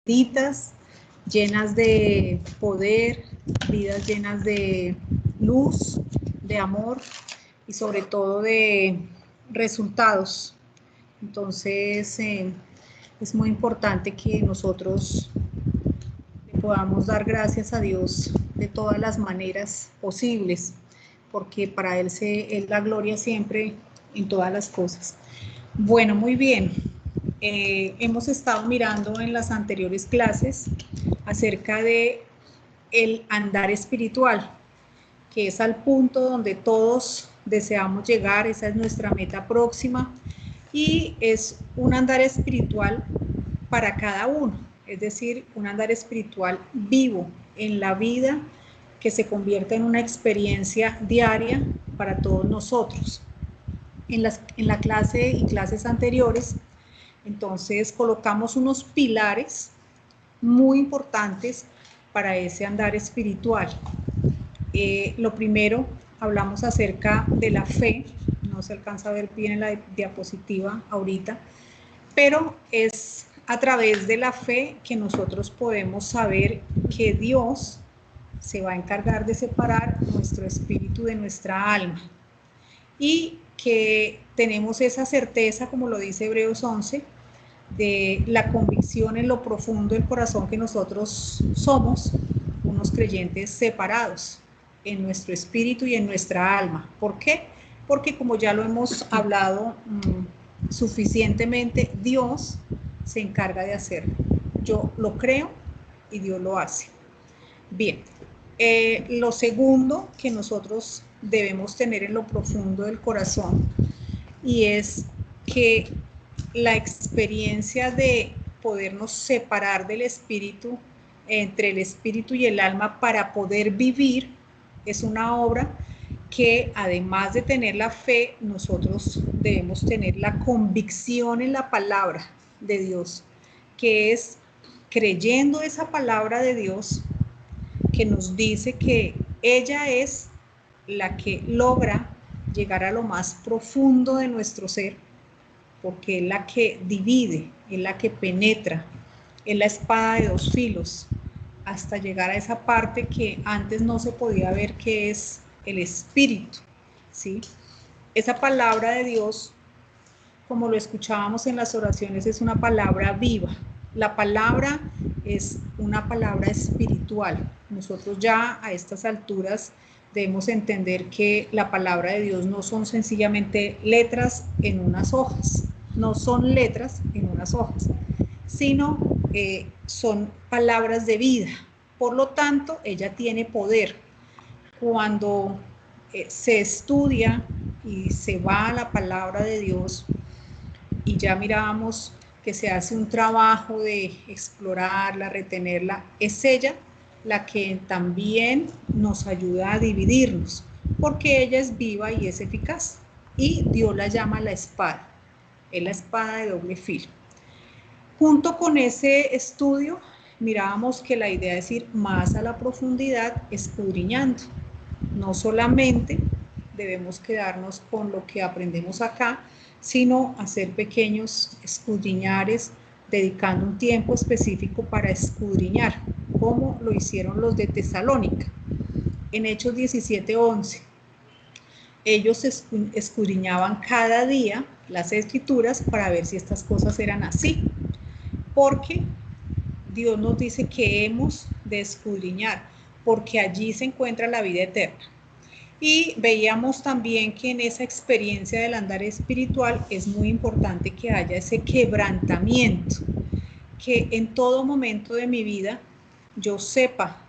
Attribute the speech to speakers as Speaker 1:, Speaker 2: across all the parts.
Speaker 1: benditas, llenas de poder, vidas llenas de luz, de amor y sobre todo de resultados. Entonces, es muy importante que nosotros le podamos dar gracias a Dios de todas las maneras posibles, porque para Él es la gloria siempre en todas las cosas. Bueno, muy bien. Hemos estado mirando en las anteriores clases acerca de el andar espiritual, que es al punto donde todos deseamos llegar. Esa es nuestra meta próxima y es un andar espiritual para cada uno, es decir, un andar espiritual vivo en la vida que se convierta en una experiencia diaria para todos nosotros. En la clase y clases anteriores, entonces colocamos unos pilares muy importantes para ese andar espiritual. Lo primero, hablamos acerca de la fe, no se alcanza a ver bien en la diapositiva ahorita, pero es a través de la fe que nosotros podemos saber que Dios se va a encargar de separar nuestro espíritu de nuestra alma y que tenemos esa certeza, como lo dice Hebreos 11, de la convicción en lo profundo del corazón que nosotros somos unos creyentes separados en nuestro espíritu y en nuestra alma. ¿Por qué? Porque como ya lo hemos hablado suficientemente, Dios se encarga de hacerlo. Yo lo creo y Dios lo hace. Bien, lo segundo que nosotros debemos tener en lo profundo del corazón y es que la experiencia de podernos separar del espíritu, entre el espíritu y el alma para poder vivir, es una obra que además de tener la fe, nosotros debemos tener la convicción en la palabra de Dios, que es creyendo esa palabra de Dios que nos dice que ella es la que logra llegar a lo más profundo de nuestro ser, porque es la que divide, es la que penetra, es la espada de dos filos, hasta llegar a esa parte que antes no se podía ver, que es el espíritu, ¿sí? Esa palabra de Dios, como lo escuchábamos en las oraciones, es una palabra viva. La palabra es una palabra espiritual. Nosotros ya a estas alturas debemos entender que la palabra de Dios no son sencillamente letras en unas hojas, no son letras en unas hojas, sino son palabras de vida. Por lo tanto, ella tiene poder. Cuando se estudia y se va a la palabra de Dios, y ya mirábamos que se hace un trabajo de explorarla, retenerla, es ella la que también nos ayuda a dividirnos, porque ella es viva y es eficaz, y Dios la llama la espada, es la espada de doble filo. Junto con ese estudio, mirábamos que la idea es ir más a la profundidad, escudriñando. No solamente debemos quedarnos con lo que aprendemos acá, sino hacer pequeños escudriñares, dedicando un tiempo específico para escudriñar, como lo hicieron los de Tesalónica. En Hechos 17:11, ellos escudriñaban cada día las escrituras para ver si estas cosas eran así, porque Dios nos dice que hemos de escudriñar, porque allí se encuentra la vida eterna. Y veíamos también que en esa experiencia del andar espiritual es muy importante que haya ese quebrantamiento, que en todo momento de mi vida yo sepa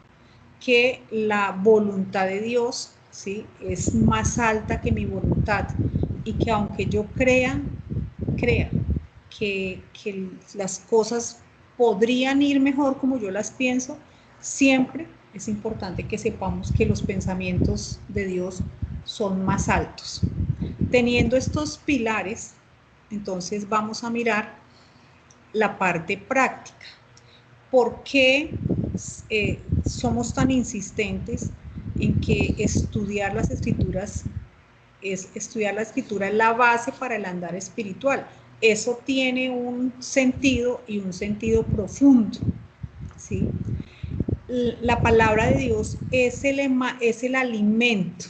Speaker 1: que la voluntad de Dios, ¿sí?, es más alta que mi voluntad, y que aunque yo crea que las cosas podrían ir mejor como yo las pienso, siempre es importante que sepamos que los pensamientos de Dios son más altos. Teniendo estos pilares, entonces vamos a mirar la parte práctica. ¿Por qué somos tan insistentes en que estudiar las escrituras estudiar la escritura es la base para el andar espiritual? Eso tiene un sentido y un sentido profundo. ¿sí? La palabra de Dios es el alimento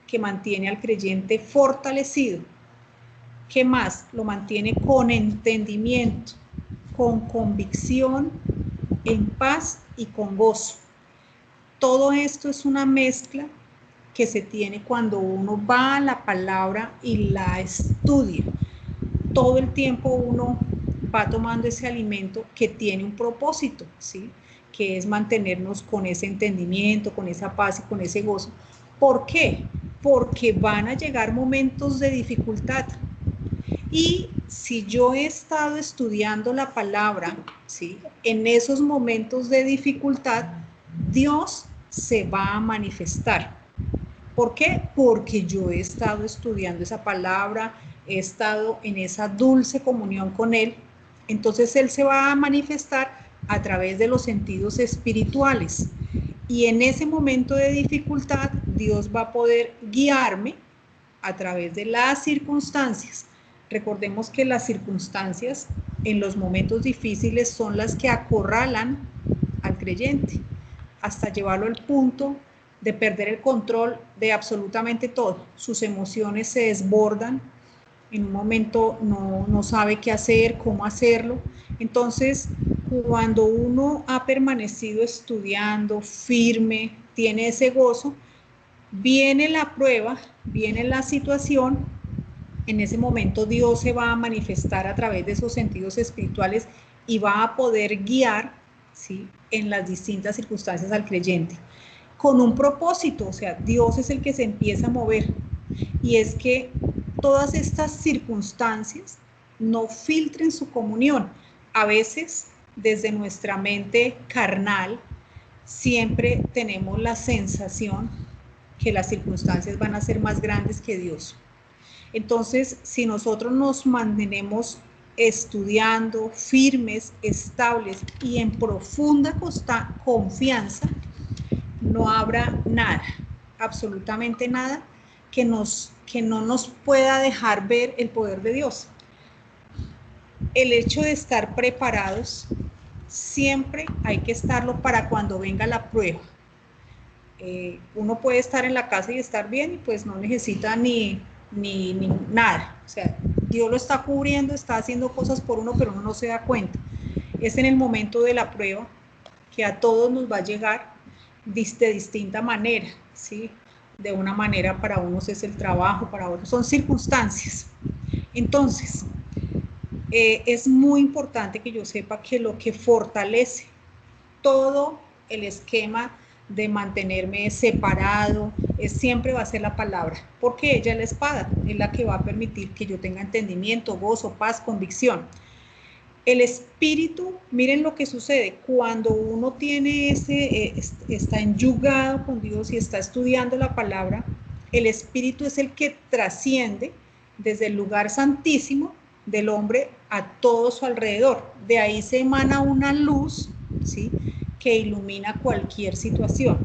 Speaker 1: que mantiene al creyente fortalecido. ¿Qué más? Lo mantiene con entendimiento, con convicción, en paz y con gozo. Todo esto es una mezcla que se tiene cuando uno va a la palabra y la estudia. Todo el tiempo uno va tomando ese alimento que tiene un propósito, ¿sí? Que es mantenernos con ese entendimiento, con esa paz y con ese gozo. ¿Por qué? Porque van a llegar momentos de dificultad. Y si yo he estado estudiando la palabra, ¿sí? En esos momentos de dificultad, Dios se va a manifestar. ¿Por qué? Porque yo he estado estudiando esa palabra, he estado en esa dulce comunión con Él. Entonces Él se va a manifestar a través de los sentidos espirituales. Y en ese momento de dificultad, Dios va a poder guiarme a través de las circunstancias. Recordemos que las circunstancias en los momentos difíciles son las que acorralan al creyente hasta llevarlo al punto de perder el control de absolutamente todo. Sus emociones se desbordan, en un momento no sabe qué hacer, cómo hacerlo. Entonces, cuando uno ha permanecido estudiando firme, tiene ese gozo, viene la prueba, viene la situación, en ese momento Dios se va a manifestar a través de esos sentidos espirituales y va a poder guiar, ¿sí?, en las distintas circunstancias al creyente, con un propósito. O sea, Dios es el que se empieza a mover, y es que todas estas circunstancias no filtren su comunión. A veces, desde nuestra mente carnal, siempre tenemos la sensación que las circunstancias van a ser más grandes que Dios. Entonces, si nosotros nos mantenemos estudiando, firmes, estables y en profunda confianza, no habrá nada, absolutamente nada, que no nos pueda dejar ver el poder de Dios. El hecho de estar preparados, siempre hay que estarlo para cuando venga la prueba. Uno puede estar en la casa y estar bien y pues no necesita ni nada. O sea, Dios lo está cubriendo, está haciendo cosas por uno, pero uno no se da cuenta. Es en el momento de la prueba que a todos nos va a llegar de distinta manera, ¿sí? De una manera para unos es el trabajo, para otros son circunstancias. Entonces, es muy importante que yo sepa que lo que fortalece todo el esquema de mantenerme separado, siempre va a ser la palabra, porque ella es la espada, es la que va a permitir que yo tenga entendimiento, gozo, paz, convicción. El espíritu, miren lo que sucede, cuando uno tiene está enyugado con Dios y está estudiando la palabra, el espíritu es el que trasciende desde el lugar santísimo del hombre a todo su alrededor. De ahí se emana una luz, ¿sí?, que ilumina cualquier situación.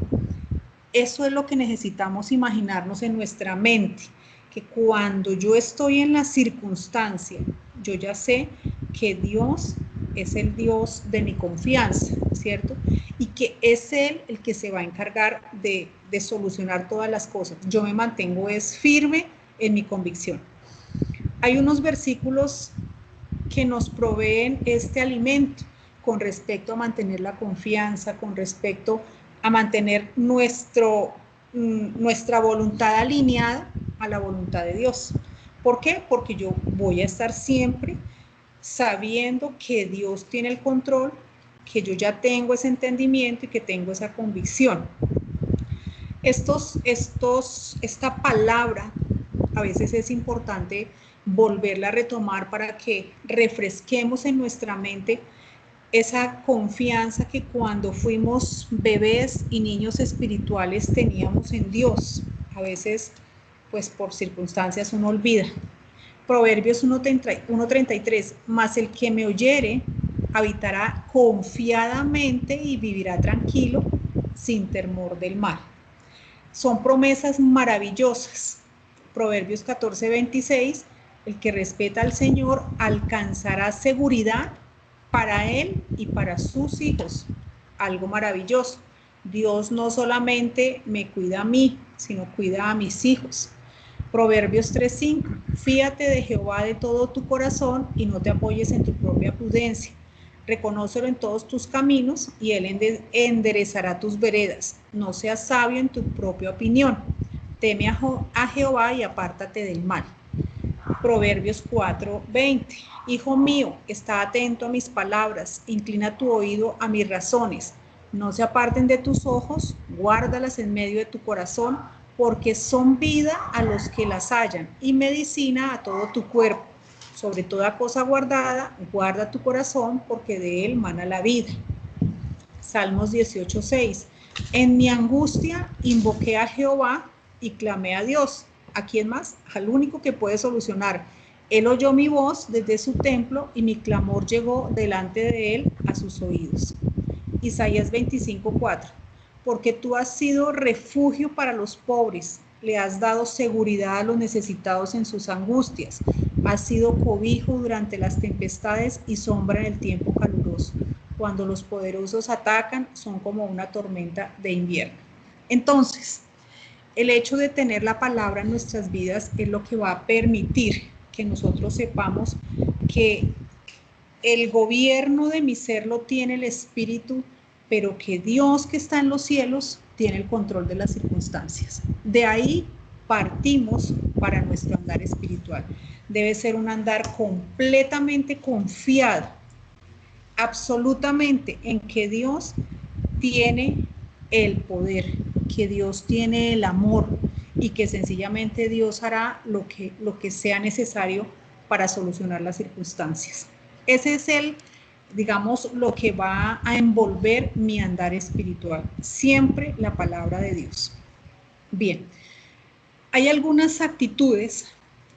Speaker 1: Eso es lo que necesitamos imaginarnos en nuestra mente, que cuando yo estoy en la circunstancia, yo ya sé que Dios es el Dios de mi confianza, ¿cierto? Y que es Él el que se va a encargar de solucionar todas las cosas. Yo me mantengo firme en mi convicción. Hay unos versículos que nos proveen este alimento con respecto a mantener la confianza, con respecto a mantener nuestra voluntad alineada a la voluntad de Dios. ¿Por qué? Porque yo voy a estar siempre sabiendo que Dios tiene el control, que yo ya tengo ese entendimiento y que tengo esa convicción. Esta palabra a veces es importante volverla a retomar para que refresquemos en nuestra mente esa confianza que cuando fuimos bebés y niños espirituales teníamos en Dios. A veces, pues por circunstancias uno olvida. Proverbios 1:33, mas el que me oyere habitará confiadamente y vivirá tranquilo sin temor del mal. Son promesas maravillosas. Proverbios 14:26, el que respeta al Señor alcanzará seguridad para él y para sus hijos. algo maravilloso. Dios no solamente me cuida a mí, sino cuida a mis hijos. Proverbios 3:5, fíate de Jehová de todo tu corazón y no te apoyes en tu propia prudencia. Reconócelo en todos tus caminos y Él enderezará tus veredas. No seas sabio en tu propia opinión. Teme a Jehová y apártate del mal. Proverbios 4:20, hijo mío, está atento a mis palabras, inclina tu oído a mis razones. No se aparten de tus ojos, guárdalas en medio de tu corazón, porque son vida a los que las hallan y medicina a todo tu cuerpo. Sobre toda cosa guardada, guarda tu corazón, porque de él mana la vida. Salmos 18:6, en mi angustia invoqué a Jehová y clamé a Dios. ¿A quién más? Al único que puede solucionar. Él oyó mi voz desde su templo y mi clamor llegó delante de él a sus oídos. Isaías 25:4, porque tú has sido refugio para los pobres, le has dado seguridad a los necesitados en sus angustias, has sido cobijo durante las tempestades y sombra en el tiempo caluroso. Cuando los poderosos atacan, son como una tormenta de invierno. Entonces, el hecho de tener la palabra en nuestras vidas es lo que va a permitir que nosotros sepamos que el gobierno de mi ser lo tiene el Espíritu, pero que Dios que está en los cielos tiene el control de las circunstancias. De ahí partimos para nuestro andar espiritual. Debe ser un andar completamente confiado, absolutamente, en que Dios tiene el poder, que Dios tiene el amor y que sencillamente Dios hará lo que sea necesario para solucionar las circunstancias. Ese es digamos, lo que va a envolver mi andar espiritual. Siempre la palabra de Dios. Bien, hay algunas actitudes,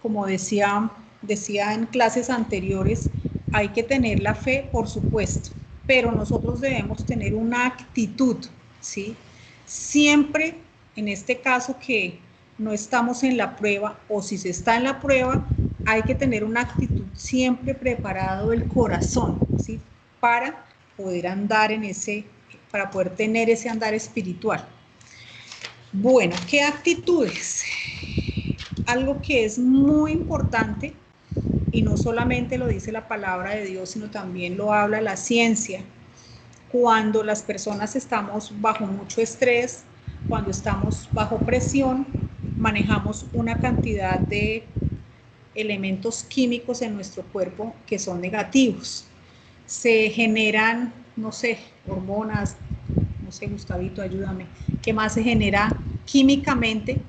Speaker 1: como decía en clases anteriores, hay que tener la fe, por supuesto, pero nosotros debemos tener una actitud, ¿sí? Siempre, en este caso que no estamos en la prueba, o si se está en la prueba, hay que tener una actitud siempre preparado el corazón, ¿sí? Para poder andar para poder tener ese andar espiritual. Bueno, ¿qué actitudes? Algo que es muy importante, y no solamente lo dice la palabra de Dios, sino también lo habla la ciencia. Cuando las personas estamos bajo mucho estrés, cuando estamos bajo presión, manejamos una cantidad de elementos químicos en nuestro cuerpo que son negativos. Se generan, no sé, hormonas, no sé, Gustavito, ayúdame, ¿qué más se genera químicamente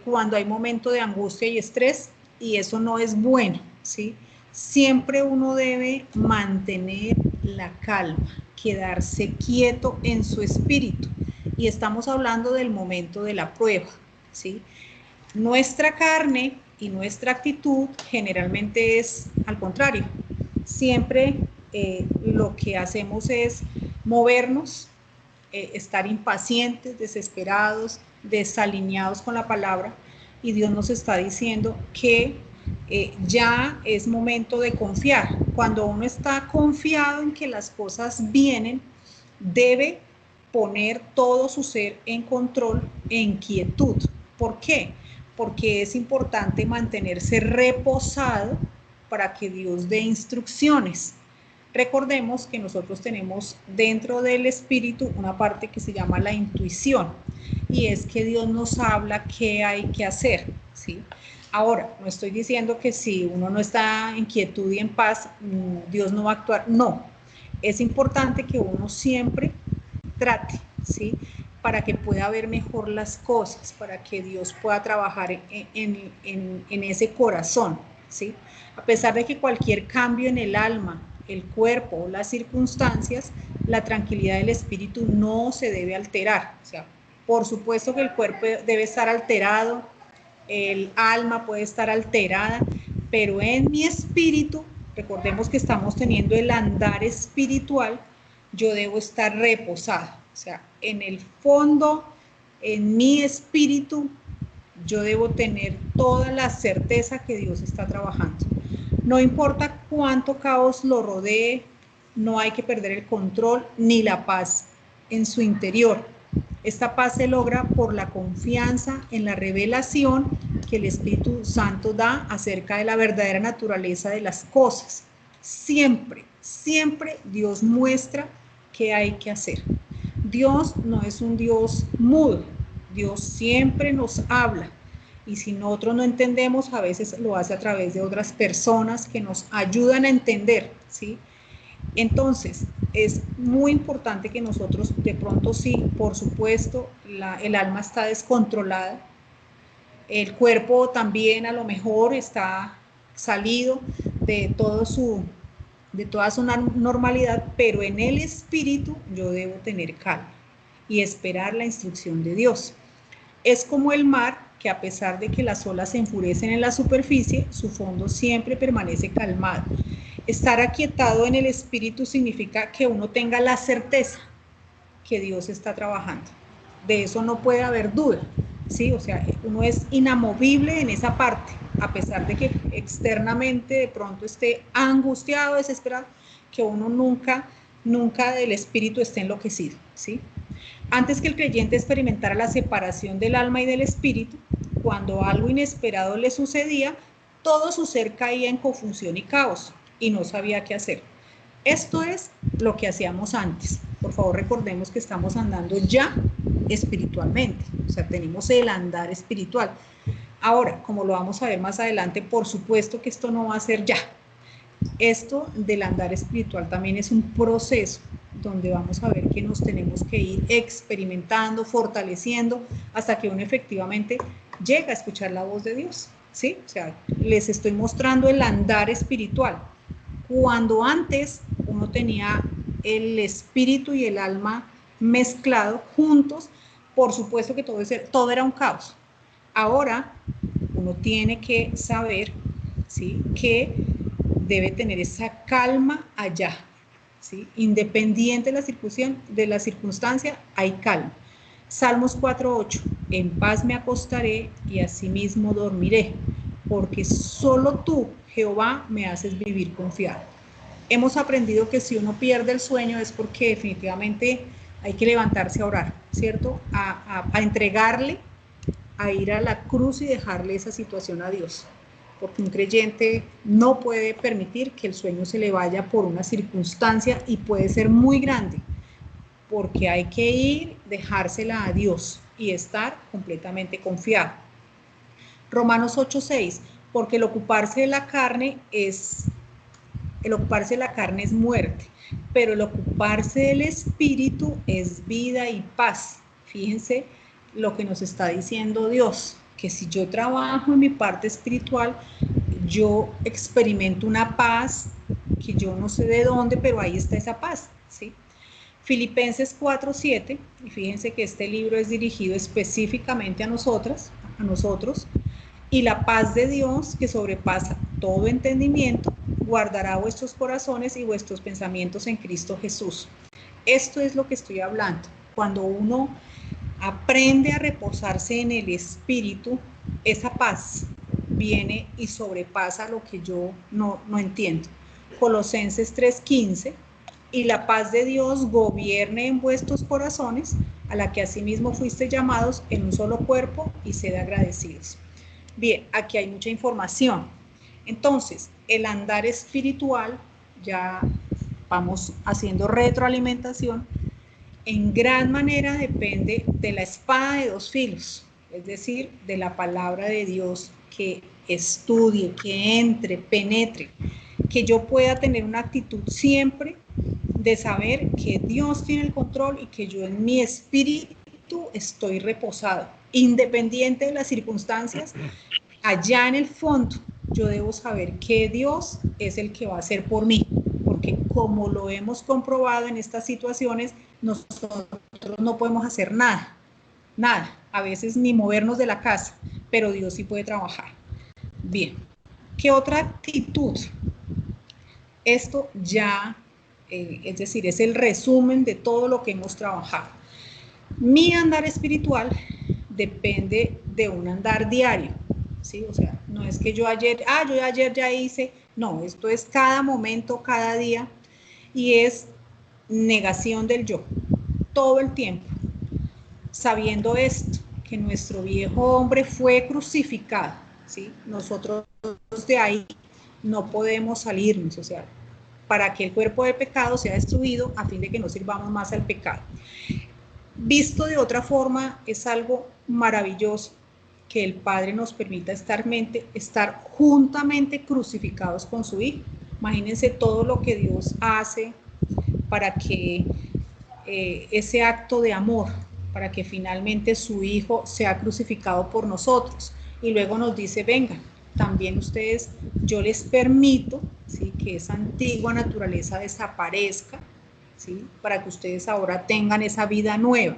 Speaker 1: cuando hay momento de angustia y estrés? Y eso no es bueno, ¿sí? Siempre uno debe mantener la calma, quedarse quieto en su espíritu. Y estamos hablando del momento de la prueba, ¿sí? Nuestra carne y nuestra actitud generalmente es al contrario. Siempre lo que hacemos es movernos, estar impacientes, desesperados, desalineados con la palabra, y Dios nos está diciendo que ya es momento de confiar. Cuando uno está confiado en que las cosas vienen, debe poner todo su ser en control, en quietud. ¿Por qué? Porque es importante mantenerse reposado para que Dios dé instrucciones. Recordemos que nosotros tenemos dentro del espíritu una parte que se llama la intuición, y es que Dios nos habla qué hay que hacer, ¿sí? Ahora, no estoy diciendo que si uno no está en quietud y en paz, Dios no va a actuar, no. Es importante que uno siempre trate, ¿sí? Para que pueda ver mejor las cosas, para que Dios pueda trabajar en ese corazón, ¿sí? A pesar de que cualquier cambio en el alma, el cuerpo o las circunstancias, la tranquilidad del espíritu no se debe alterar. O sea, por supuesto que el cuerpo debe estar alterado, el alma puede estar alterada, pero en mi espíritu, recordemos que estamos teniendo el andar espiritual, yo debo estar reposada. O sea, en el fondo, en mi espíritu, yo debo tener toda la certeza que Dios está trabajando. No importa cuánto caos lo rodee, no hay que perder el control ni la paz en su interior. Esta paz se logra por la confianza en la revelación que el Espíritu Santo da acerca de la verdadera naturaleza de las cosas. Siempre, siempre Dios muestra qué hay que hacer. Dios no es un Dios mudo, Dios siempre nos habla. Y si nosotros no entendemos, a veces lo hace a través de otras personas que nos ayudan a entender, ¿sí? Entonces, es muy importante que nosotros, de pronto sí, por supuesto, el alma está descontrolada, el cuerpo también a lo mejor está salido de toda su normalidad, pero en el espíritu yo debo tener calma y esperar la instrucción de Dios. Es como el mar, que a pesar de que las olas se enfurecen en la superficie, su fondo siempre permanece calmado. Estar aquietado en el espíritu significa que uno tenga la certeza que Dios está trabajando. De eso no puede haber duda, ¿sí? O sea, uno es inamovible en esa parte, a pesar de que externamente de pronto esté angustiado, desesperado, que uno nunca del espíritu esté enloquecido, ¿sí? Antes que el creyente experimentara la separación del alma y del espíritu, cuando algo inesperado le sucedía, todo su ser caía en confusión y caos y no sabía qué hacer. Esto es lo que hacíamos antes. Por favor, recordemos que estamos andando ya espiritualmente, o sea, tenemos el andar espiritual. Ahora, como lo vamos a ver más adelante, por supuesto que esto no va a ser ya. Esto del andar espiritual también es un proceso donde vamos a ver que nos tenemos que ir experimentando, fortaleciendo, hasta que uno efectivamente llega a escuchar la voz de Dios, ¿sí? O sea, les estoy mostrando el andar espiritual. Cuando antes uno tenía el espíritu y el alma mezclado juntos, por supuesto que todo era un caos. Ahora uno tiene que saber, ¿sí?, que debe tener esa calma allá, ¿sí? Independiente de la circunstancia, hay calma. Salmos 4:8, en paz me acostaré y asimismo dormiré, porque solo tú, Jehová, me haces vivir confiado. Hemos aprendido que si uno pierde el sueño es porque definitivamente hay que levantarse a orar, ¿cierto? A entregarle, a ir a la cruz y dejarle esa situación a Dios. Porque un creyente no puede permitir que el sueño se le vaya por una circunstancia y puede ser muy grande, porque hay que ir, dejársela a Dios y estar completamente confiado. Romanos 8:6, porque el ocuparse de la carne es muerte, pero el ocuparse del espíritu es vida y paz. Fíjense lo que nos está diciendo Dios, que si yo trabajo en mi parte espiritual, yo experimento una paz que yo no sé de dónde, pero ahí está esa paz, ¿sí? Filipenses 4:7, y fíjense que este libro es dirigido específicamente a nosotros, y la paz de Dios, que sobrepasa todo entendimiento, guardará vuestros corazones y vuestros pensamientos en Cristo Jesús. Esto es lo que estoy hablando. Cuando uno aprende a reposarse en el Espíritu, esa paz viene y sobrepasa lo que yo no entiendo. Colosenses 3:15, y la paz de Dios gobierne en vuestros corazones, a la que asimismo fuiste llamados en un solo cuerpo, y sed agradecidos. Bien, aquí hay mucha información. Entonces, el andar espiritual, ya vamos haciendo retroalimentación, en gran manera depende de la espada de dos filos, es decir, de la palabra de Dios, que estudie, que entre, penetre, que yo pueda tener una actitud siempre de saber que Dios tiene el control y que yo en mi espíritu estoy reposado, independiente de las circunstancias. Allá en el fondo yo debo saber que Dios es el que va a hacer por mí, porque como lo hemos comprobado en estas situaciones, nosotros no podemos hacer nada, a veces ni movernos de la casa, pero Dios sí puede trabajar. Bien, ¿qué otra actitud? Esto ya, es decir, es el resumen de todo lo que hemos trabajado. Mi andar espiritual depende de un andar diario, ¿sí? O sea, no es que yo ayer ya hice, no, esto es cada momento, cada día. y es negación del yo, todo el tiempo, sabiendo esto, que nuestro viejo hombre fue crucificado, ¿sí? Nosotros de ahí no podemos salirnos, o sea, para que el cuerpo de pecado sea destruido a fin de que no sirvamos más al pecado. Visto de otra forma, es algo maravilloso que el Padre nos permita estar juntamente crucificados con su Hijo. Imagínense todo lo que Dios hace para que ese acto de amor, para que finalmente su Hijo sea crucificado por nosotros. Y luego nos dice, vengan, también ustedes, yo les permito, ¿sí?, que esa antigua naturaleza desaparezca, ¿sí?, para que ustedes ahora tengan esa vida nueva.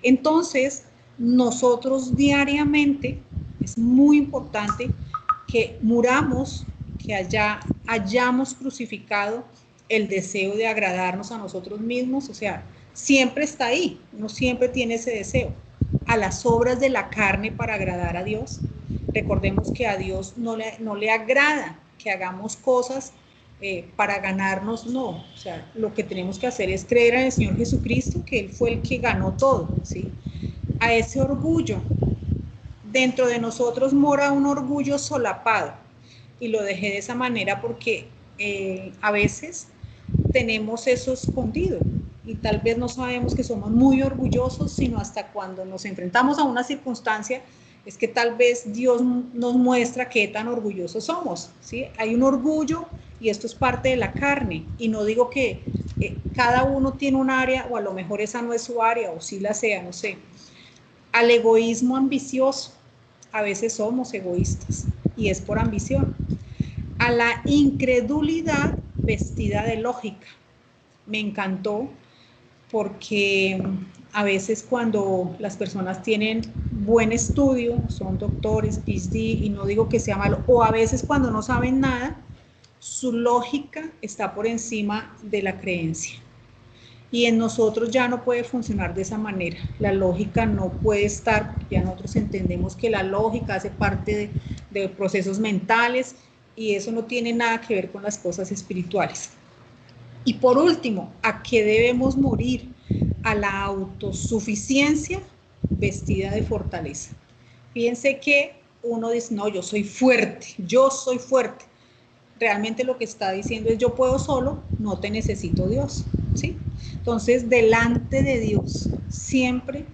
Speaker 1: Entonces, nosotros diariamente, es muy importante que muramos, que hayamos crucificado el deseo de agradarnos a nosotros mismos, o sea, siempre está ahí, uno siempre tiene ese deseo, a las obras de la carne para agradar a Dios. Recordemos que a Dios no le agrada que hagamos cosas para ganarnos, no, o sea, lo que tenemos que hacer es creer en el Señor Jesucristo, que Él fue el que ganó todo, ¿sí? A ese orgullo, dentro de nosotros mora un orgullo solapado, y lo dejé de esa manera porque a veces tenemos eso escondido y tal vez no sabemos que somos muy orgullosos, sino hasta cuando nos enfrentamos a una circunstancia es que tal vez Dios nos muestra qué tan orgullosos somos, ¿sí? Hay un orgullo y esto es parte de la carne, y no digo que cada uno tiene un área, o a lo mejor esa no es su área, o sí la sea, no sé. Al egoísmo ambicioso, a veces somos egoístas y es por ambición. A la incredulidad vestida de lógica. Me encantó porque a veces cuando las personas tienen buen estudio, son doctores, PhD, y no digo que sea malo, o a veces cuando no saben nada, su lógica está por encima de la creencia. Y en nosotros ya no puede funcionar de esa manera. La lógica no puede estar, ya nosotros entendemos que la lógica hace parte de procesos mentales y eso no tiene nada que ver con las cosas espirituales. Y por último, ¿a qué debemos morir? A la autosuficiencia vestida de fortaleza. Fíjense que uno dice, no, yo soy fuerte, yo soy fuerte. Realmente lo que está diciendo es, yo puedo solo, no te necesito, Dios, ¿sí? Entonces, delante de Dios, siempre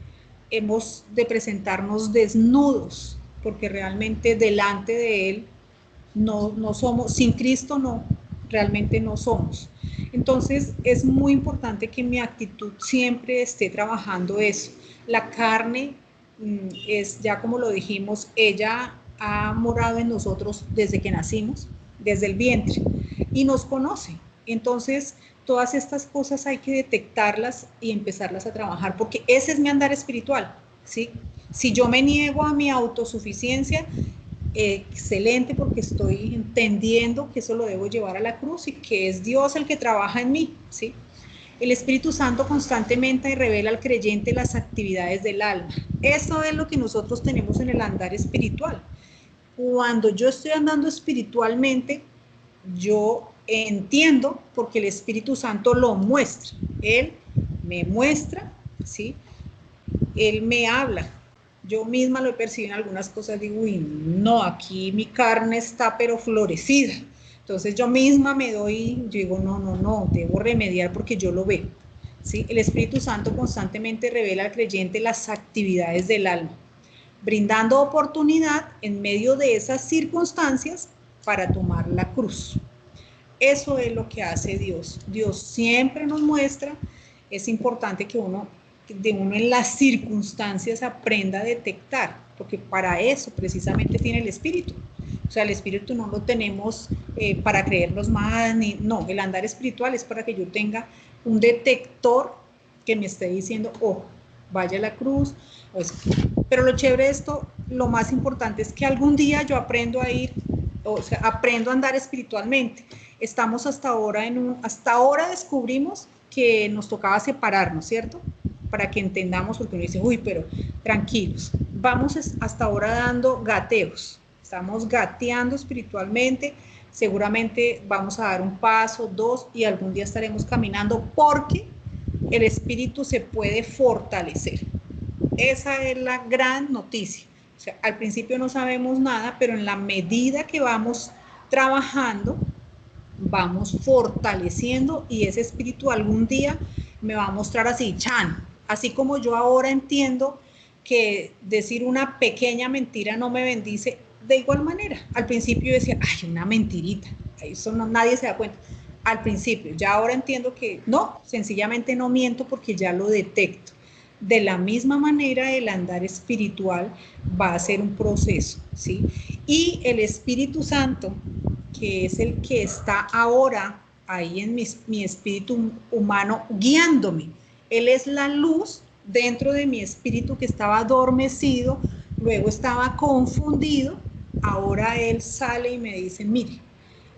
Speaker 1: hemos de presentarnos desnudos, porque realmente delante de Él no somos, sin Cristo no, realmente no somos. Entonces, es muy importante que mi actitud siempre esté trabajando eso. La carne es, ya como lo dijimos, ella ha morado en nosotros desde que nacimos, desde el vientre, y nos conoce. Entonces, todas estas cosas hay que detectarlas y empezarlas a trabajar, porque ese es mi andar espiritual, ¿sí? Si yo me niego a mi autosuficiencia, excelente, porque estoy entendiendo que eso lo debo llevar a la cruz y que es Dios el que trabaja en mí, ¿sí? El Espíritu Santo constantemente revela al creyente las actividades del alma. Eso es lo que nosotros tenemos en el andar espiritual. Cuando yo estoy andando espiritualmente, yo entiendo porque el Espíritu Santo lo muestra. Él me muestra, ¿sí? Él me habla. Yo misma lo he percibido en algunas cosas, digo, uy, no, aquí mi carne está pero florecida. Entonces yo misma me doy, yo digo, no, debo remediar porque yo lo veo, ¿sí? El Espíritu Santo constantemente revela al creyente las actividades del alma, brindando oportunidad en medio de esas circunstancias para tomar la cruz. Eso es lo que hace Dios. Dios siempre nos muestra, es importante que uno en las circunstancias aprenda a detectar, porque para eso precisamente tiene el Espíritu. O sea, el Espíritu no lo tenemos para creernos más, no, el andar espiritual es para que yo tenga un detector que me esté diciendo, oh, vaya a la cruz. Pero lo chévere de esto, lo más importante es que algún día yo aprendo a ir, o sea, aprendo a andar espiritualmente. Estamos hasta ahora descubrimos que nos tocaba separarnos, ¿cierto? Para que entendamos, porque uno dice, uy, pero tranquilos, vamos hasta ahora dando gateos, estamos gateando espiritualmente, seguramente vamos a dar un paso, dos, y algún día estaremos caminando porque el espíritu se puede fortalecer. Esa es la gran noticia. O sea, al principio no sabemos nada, pero en la medida que vamos trabajando, vamos fortaleciendo y ese espíritu algún día me va a mostrar así, chan, así como yo ahora entiendo que decir una pequeña mentira no me bendice, de igual manera, al principio yo decía, ay, una mentirita, eso no, nadie se da cuenta, al principio, ya ahora entiendo que no, sencillamente no miento porque ya lo detecto. De la misma manera, el andar espiritual va a ser un proceso, ¿sí? Y el Espíritu Santo, que es el que está ahora ahí en mi espíritu humano guiándome. Él es la luz dentro de mi espíritu que estaba adormecido, luego estaba confundido, ahora Él sale y me dice, mire,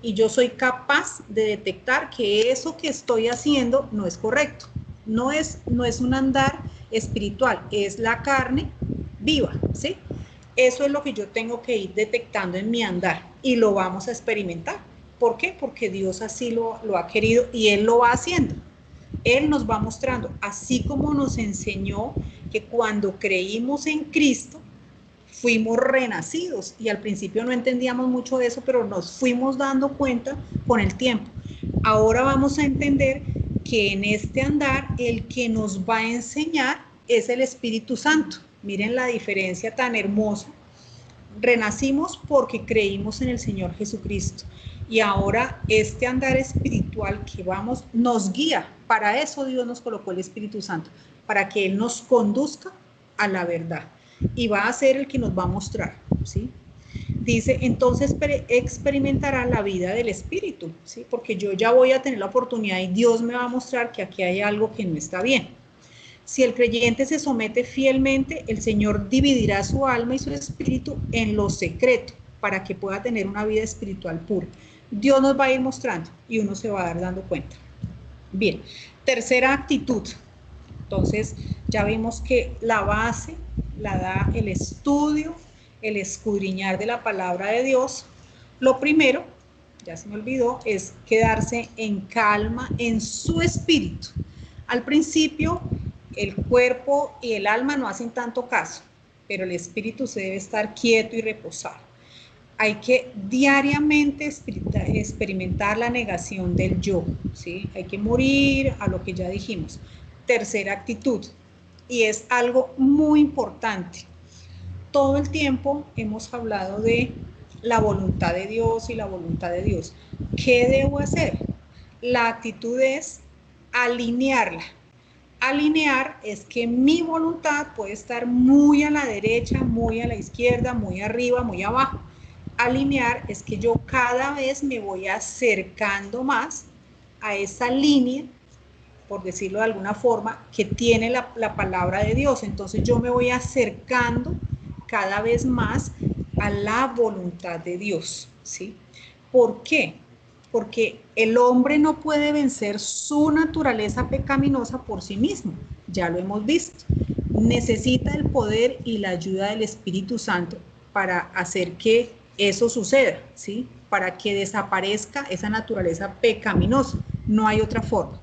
Speaker 1: y yo soy capaz de detectar que eso que estoy haciendo no es correcto. No es un andar espiritual, es la carne viva, ¿sí? Eso es lo que yo tengo que ir detectando en mi andar y lo vamos a experimentar. ¿Por qué? Porque Dios así lo ha querido y Él lo va haciendo. Él nos va mostrando, así como nos enseñó que cuando creímos en Cristo, fuimos renacidos y al principio no entendíamos mucho de eso, pero nos fuimos dando cuenta con el tiempo. Ahora vamos a entender que en este andar el que nos va a enseñar es el Espíritu Santo. Miren la diferencia tan hermosa. Renacimos porque creímos en el Señor Jesucristo y ahora este andar espiritual que vamos nos guía. Para eso Dios nos colocó el Espíritu Santo, para que Él nos conduzca a la verdad y va a ser el que nos va a mostrar, ¿sí? Dice, entonces experimentará la vida del Espíritu, ¿sí? Porque yo ya voy a tener la oportunidad y Dios me va a mostrar que aquí hay algo que no está bien. Si el creyente se somete fielmente, el Señor dividirá su alma y su espíritu en lo secreto para que pueda tener una vida espiritual pura. Dios nos va a ir mostrando y uno se va a dar dando cuenta. Bien, tercera actitud. Entonces, ya vimos que la base la da el estudio, el escudriñar de la palabra de Dios. Lo primero, ya se me olvidó, es quedarse en calma en su espíritu. Al principio, el cuerpo y el alma no hacen tanto caso, pero el espíritu se debe estar quieto y reposar. Hay que diariamente experimentar la negación del yo, ¿sí? Hay que morir a lo que ya dijimos. Tercera actitud, y es algo muy importante. Todo el tiempo hemos hablado de la voluntad de Dios y la voluntad de Dios. ¿Qué debo hacer? La actitud es alinearla. Alinear es que mi voluntad puede estar muy a la derecha, muy a la izquierda, muy arriba, muy abajo. Alinear es que yo cada vez me voy acercando más a esa línea, por decirlo de alguna forma, que tiene la palabra de Dios. Entonces yo me voy acercando cada vez más a la voluntad de Dios, ¿sí? ¿Por qué? Porque el hombre no puede vencer su naturaleza pecaminosa por sí mismo, ya lo hemos visto. Necesita el poder y la ayuda del Espíritu Santo para hacer que eso suceda, ¿sí? Para que desaparezca esa naturaleza pecaminosa. No hay otra forma.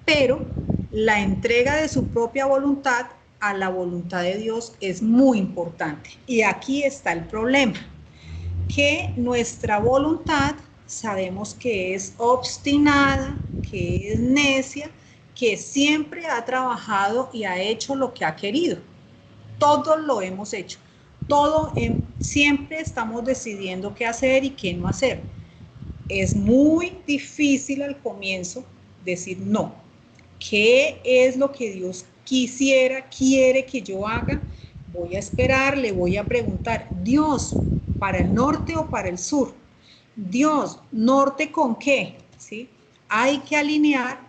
Speaker 1: Pero la entrega de su propia voluntad a la voluntad de Dios es muy importante. Y aquí está el problema, que nuestra voluntad sabemos que es obstinada, que es necia, que siempre ha trabajado y ha hecho lo que ha querido. Todos lo hemos hecho. Siempre estamos decidiendo qué hacer y qué no hacer. Es muy difícil al comienzo decir no. ¿Qué es lo que Dios quiere que yo haga? Voy a esperar, le voy a preguntar, Dios, ¿para el norte o para el sur? Dios, ¿norte con qué? ¿Sí? Hay que alinear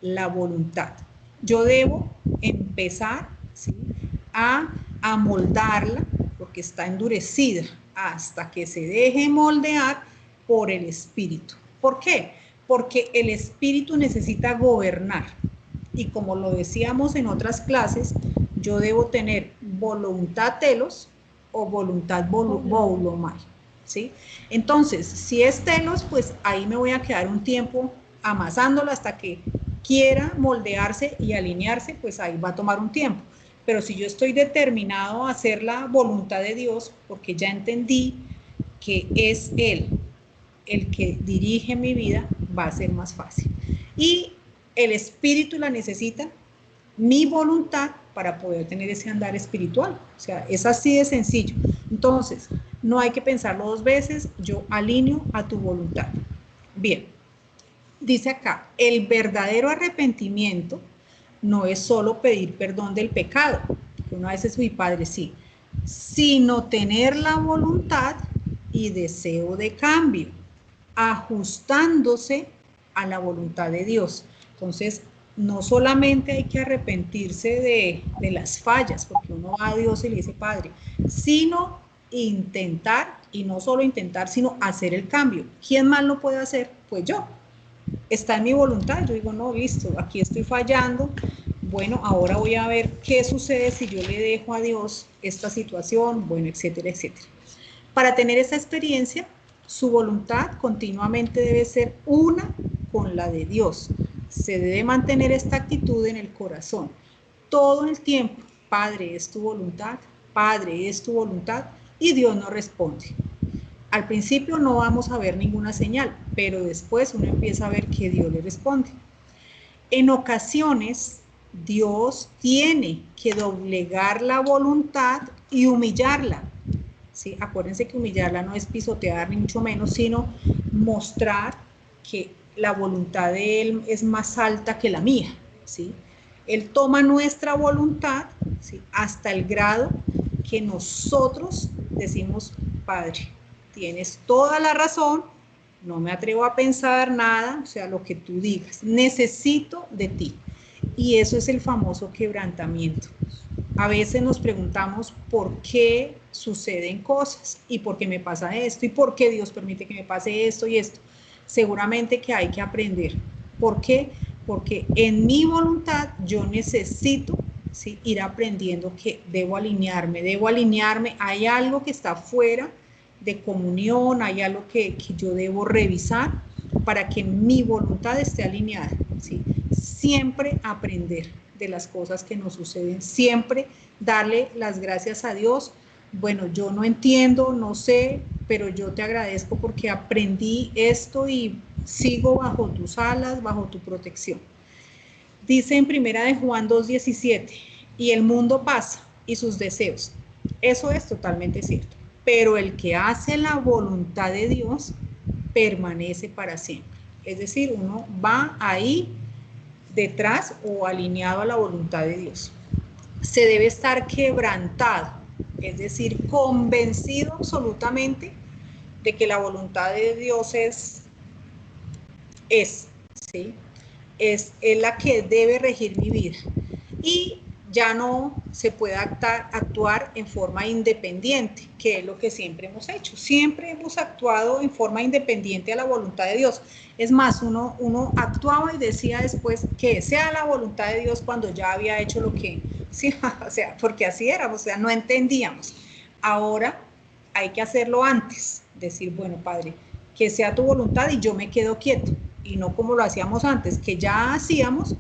Speaker 1: la voluntad. Yo debo empezar, ¿sí?, a moldarla, porque está endurecida, hasta que se deje moldear por el Espíritu. ¿Por qué? Porque el Espíritu necesita gobernar. Y como lo decíamos en otras clases, yo debo tener voluntad telos o voluntad boulomai. ¿sí? Entonces, si es telos, pues ahí me voy a quedar un tiempo amasándola hasta que quiera moldearse y alinearse, pues ahí va a tomar un tiempo. Pero si yo estoy determinado a hacer la voluntad de Dios, porque ya entendí que es Él el que dirige mi vida, va a ser más fácil. Y el espíritu la necesita, mi voluntad, para poder tener ese andar espiritual. O sea, es así de sencillo. Entonces, no hay que pensarlo dos veces, yo alineo a tu voluntad. Bien, dice acá, el verdadero arrepentimiento no es solo pedir perdón del pecado, que una vez es mi padre, sí, sino tener la voluntad y deseo de cambio, ajustándose a la voluntad de Dios. Entonces, no solamente hay que arrepentirse de las fallas, porque uno va a Dios y le dice, Padre, sino intentar, y no solo intentar, sino hacer el cambio. ¿Quién más lo puede hacer? Pues yo. Está en mi voluntad. Yo digo, no, listo, aquí estoy fallando. Bueno, ahora voy a ver qué sucede si yo le dejo a Dios esta situación, bueno, etcétera, etcétera. Para tener esa experiencia, su voluntad continuamente debe ser una con la de Dios. Se debe mantener esta actitud en el corazón todo el tiempo. Padre, es tu voluntad, Padre, es tu voluntad, y Dios no responde. Al principio no vamos a ver ninguna señal, pero después uno empieza a ver que Dios le responde. En ocasiones, Dios tiene que doblegar la voluntad y humillarla. ¿Sí? Acuérdense que humillarla no es pisotear ni mucho menos, sino mostrar que la voluntad de Él es más alta que la mía. ¿Sí? Él toma nuestra voluntad, ¿sí?, hasta el grado que nosotros decimos, Padre, tienes toda la razón, no me atrevo a pensar nada, o sea, lo que tú digas, necesito de ti. Y eso es el famoso quebrantamiento. A veces nos preguntamos por qué suceden cosas y por qué me pasa esto y por qué Dios permite que me pase esto y esto. Seguramente que hay que aprender. ¿Por qué? Porque en mi voluntad yo necesito, ¿sí?, ir aprendiendo que debo alinearme. Hay algo que está fuera de comunión, hay algo que yo debo revisar para que mi voluntad esté alineada, ¿sí? Siempre aprender de las cosas que nos suceden, siempre darle las gracias a Dios. Bueno, yo no entiendo, no sé, pero yo te agradezco porque aprendí esto y sigo bajo tus alas, bajo tu protección. Dice en primera de Juan 2:17, y el mundo pasa y sus deseos. Eso es totalmente cierto. Pero el que hace la voluntad de Dios permanece para siempre. Es decir, uno va ahí detrás o alineado a la voluntad de Dios. Se debe estar quebrantado, es decir, convencido absolutamente de que la voluntad de Dios ¿sí?, es la que debe regir mi vida. Y ya no se puede actuar en forma independiente, que es lo que siempre hemos hecho. Siempre hemos actuado en forma independiente a la voluntad de Dios. Es más, uno actuaba y decía después que sea la voluntad de Dios cuando ya había hecho lo que, sí, o sea, porque así éramos, o sea, no entendíamos. Ahora hay que hacerlo antes, decir, bueno, Padre, que sea tu voluntad y yo me quedo quieto, y no como lo hacíamos antes, que ya hacíamos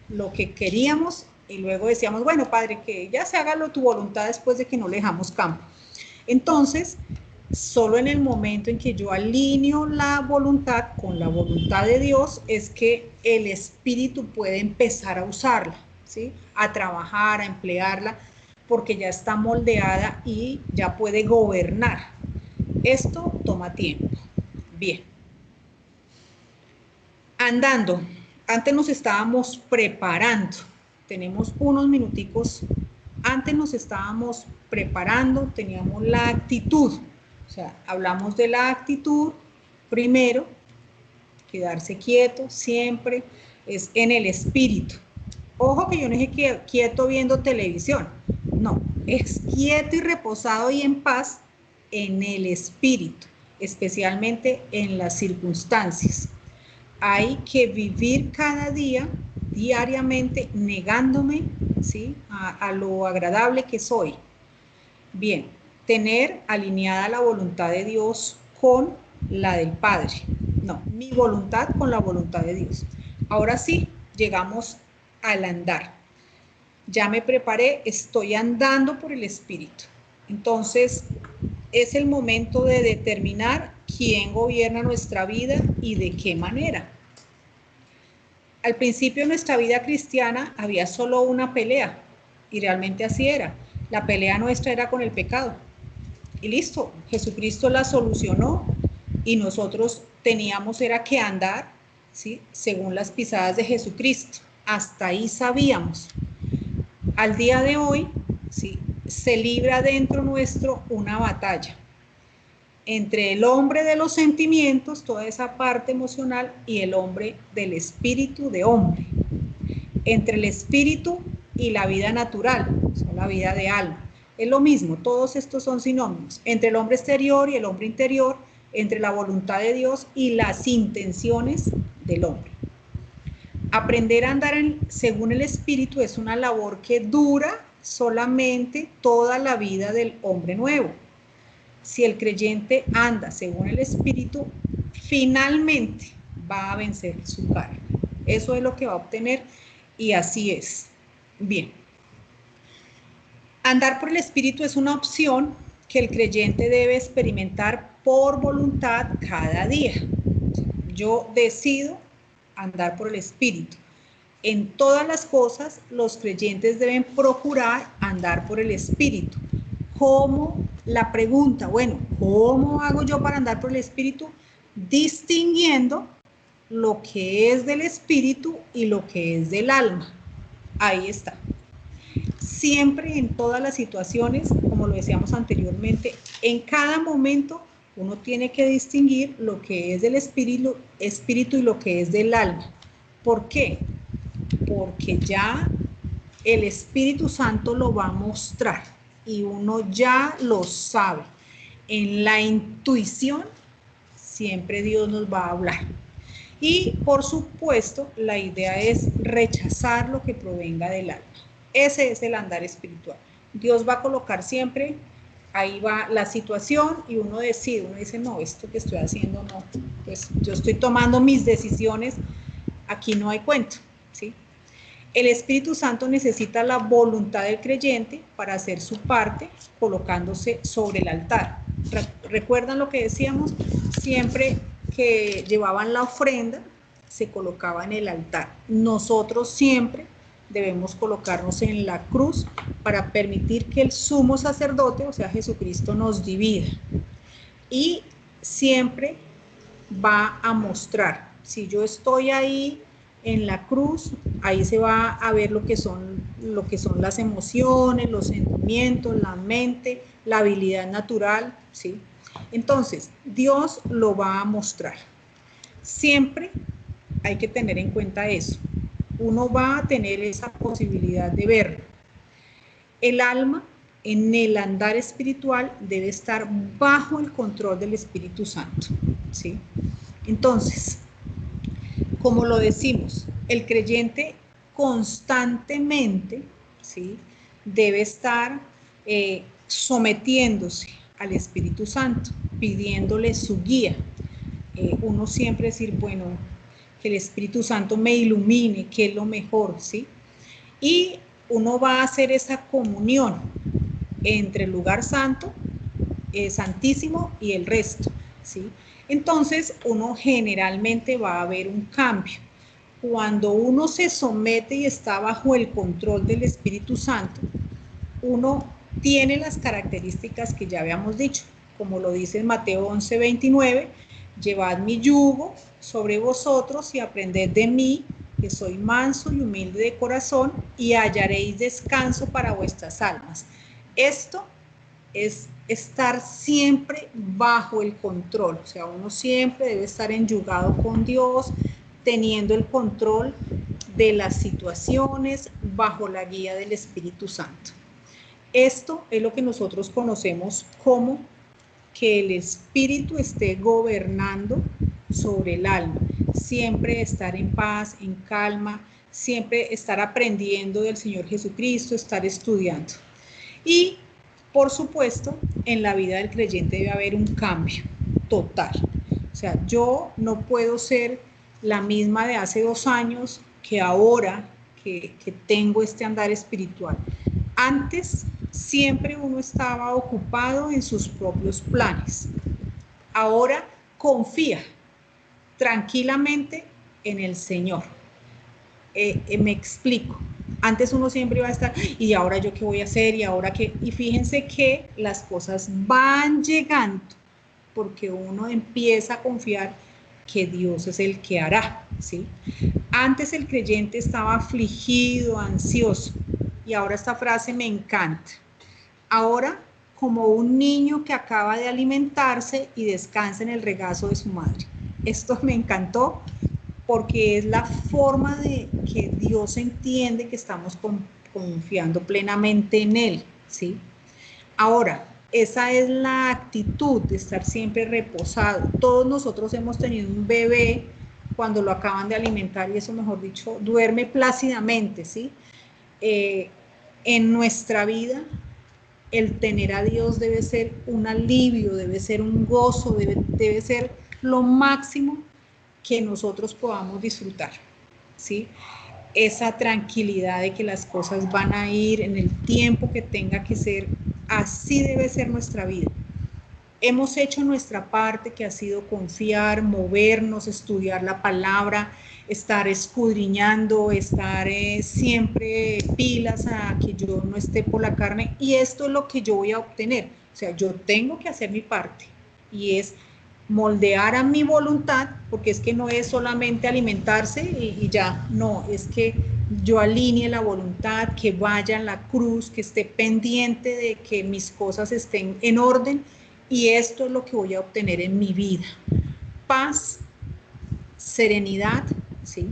Speaker 1: lo que queríamos y luego decíamos, bueno, Padre, que ya se haga tu voluntad después de que no le dejamos campo. Entonces, solo en el momento en que yo alineo la voluntad con la voluntad de Dios es que el Espíritu puede empezar a usarla, ¿sí?, a trabajar, a emplearla, porque ya está moldeada y ya puede gobernar. Esto toma tiempo. Bien. Andando. Antes nos estábamos preparando. Tenemos unos minuticos. Antes nos estábamos preparando, teníamos la actitud. O sea, hablamos de la actitud primero, quedarse quieto siempre, es en el espíritu. Ojo que yo no dije quieto viendo televisión, no, es quieto y reposado y en paz en el espíritu, especialmente en las circunstancias. Hay que vivir cada día, diariamente, negándome, ¿sí?, a lo agradable que soy. Bien, tener alineada la voluntad de Dios con la del Padre. No, mi voluntad con la voluntad de Dios. Ahora sí, llegamos al andar. Ya me preparé, estoy andando por el Espíritu. Entonces, es el momento de determinar quién gobierna nuestra vida y de qué manera. Al principio de nuestra vida cristiana había solo una pelea, y realmente así era. La pelea nuestra era con el pecado. Y listo, Jesucristo la solucionó y nosotros teníamos era que andar, ¿sí?, según las pisadas de Jesucristo. Hasta ahí sabíamos. Al día de hoy, ¿sí?, se libra dentro nuestro una batalla entre el hombre de los sentimientos, toda esa parte emocional, y el hombre del espíritu de hombre. Entre el espíritu y la vida natural, o sea, la vida de alma. Es lo mismo, todos estos son sinónimos. Entre el hombre exterior y el hombre interior, entre la voluntad de Dios y las intenciones del hombre. Aprender a andar según el espíritu es una labor que dura solamente toda la vida del hombre nuevo. Si el creyente anda según el espíritu, finalmente va a vencer su carne. Eso es lo que va a obtener y así es. Bien. Andar por el espíritu es una opción que el creyente debe experimentar por voluntad cada día. Yo decido andar por el espíritu. En todas las cosas, los creyentes deben procurar andar por el espíritu. ¿Cómo? La pregunta, bueno, ¿cómo hago yo para andar por el espíritu? Distinguiendo lo que es del espíritu y lo que es del alma. Ahí está. Siempre en todas las situaciones, como lo decíamos anteriormente, en cada momento uno tiene que distinguir lo que es del espíritu y lo que es del alma. ¿Por qué? Porque ya el Espíritu Santo lo va a mostrar y uno ya lo sabe. En la intuición siempre Dios nos va a hablar. Y por supuesto, la idea es rechazar lo que provenga del alma. Ese es el andar espiritual. Dios va a colocar siempre, ahí va la situación y uno decide, uno dice, no, esto que estoy haciendo no, pues yo estoy tomando mis decisiones, aquí no hay cuento, ¿sí? El Espíritu Santo necesita la voluntad del creyente para hacer su parte, colocándose sobre el altar. ¿Recuerdan lo que decíamos? Siempre que llevaban la ofrenda, se colocaba en el altar. Nosotros siempre debemos colocarnos en la cruz para permitir que el sumo sacerdote, o sea, Jesucristo, nos divida. Y siempre va a mostrar, si yo estoy ahí en la cruz, ahí se va a ver lo que son las emociones, los sentimientos, la mente, la habilidad natural, ¿sí? Entonces, Dios lo va a mostrar. Siempre hay que tener en cuenta eso. Uno va a tener esa posibilidad de verlo. El alma, en el andar espiritual, debe estar bajo el control del Espíritu Santo, ¿sí? Entonces, como lo decimos, el creyente constantemente, ¿sí?, debe estar sometiéndose al Espíritu Santo, pidiéndole su guía. Uno siempre decir, bueno, que el Espíritu Santo me ilumine, que es lo mejor, ¿sí? Y uno va a hacer esa comunión entre el lugar santo, santísimo, y el resto, ¿sí? Entonces, uno generalmente va a ver un cambio. Cuando uno se somete y está bajo el control del Espíritu Santo, uno tiene las características que ya habíamos dicho, como lo dice en Mateo 11:29, llevad mi yugo sobre vosotros y aprended de mí, que soy manso y humilde de corazón, y hallaréis descanso para vuestras almas. Esto es estar siempre bajo el control, o sea, uno siempre debe estar enyugado con Dios, teniendo el control de las situaciones bajo la guía del Espíritu Santo. Esto es lo que nosotros conocemos como que el Espíritu esté gobernando sobre el alma, siempre estar en paz, en calma, siempre estar aprendiendo del Señor Jesucristo, estar estudiando. Y por supuesto, en la vida del creyente debe haber un cambio. total. O sea, yo no puedo ser la misma de hace 2 años que ahora que tengo este andar espiritual. Antes siempre uno estaba ocupado en sus propios planes. Ahora confía tranquilamente en el Señor. Me explico. Antes uno siempre iba a estar, ¿y ahora yo qué voy a hacer? ¿Y ahora qué? Y fíjense que las cosas van llegando porque uno empieza a confiar que Dios es el que hará, ¿sí? Antes el creyente estaba afligido, ansioso, y ahora esta frase me encanta. Ahora, como un niño que acaba de alimentarse y descansa en el regazo de su madre. Esto me encantó porque es la forma de que Dios entiende que estamos confiando plenamente en Él, ¿sí? Ahora, esa es la actitud de estar siempre reposado. Todos nosotros hemos tenido un bebé cuando lo acaban de alimentar y eso, mejor dicho, duerme plácidamente, ¿sí? En nuestra vida, el tener a Dios debe ser un alivio, debe ser un gozo, debe ser lo máximo que nosotros podamos disfrutar, ¿sí? Esa tranquilidad de que las cosas van a ir en el tiempo que tenga que ser, así debe ser nuestra vida. Hemos hecho nuestra parte, que ha sido confiar, movernos, estudiar la palabra, estar escudriñando, estar siempre pilas a que yo no esté por la carne, y esto es lo que yo voy a obtener. O sea, yo tengo que hacer mi parte y es moldear a mi voluntad, porque es que no es solamente alimentarse y ya, no, es que yo alinee la voluntad, que vaya en la cruz, que esté pendiente de que mis cosas estén en orden, y esto es lo que voy a obtener en mi vida. Paz, serenidad, ¿sí?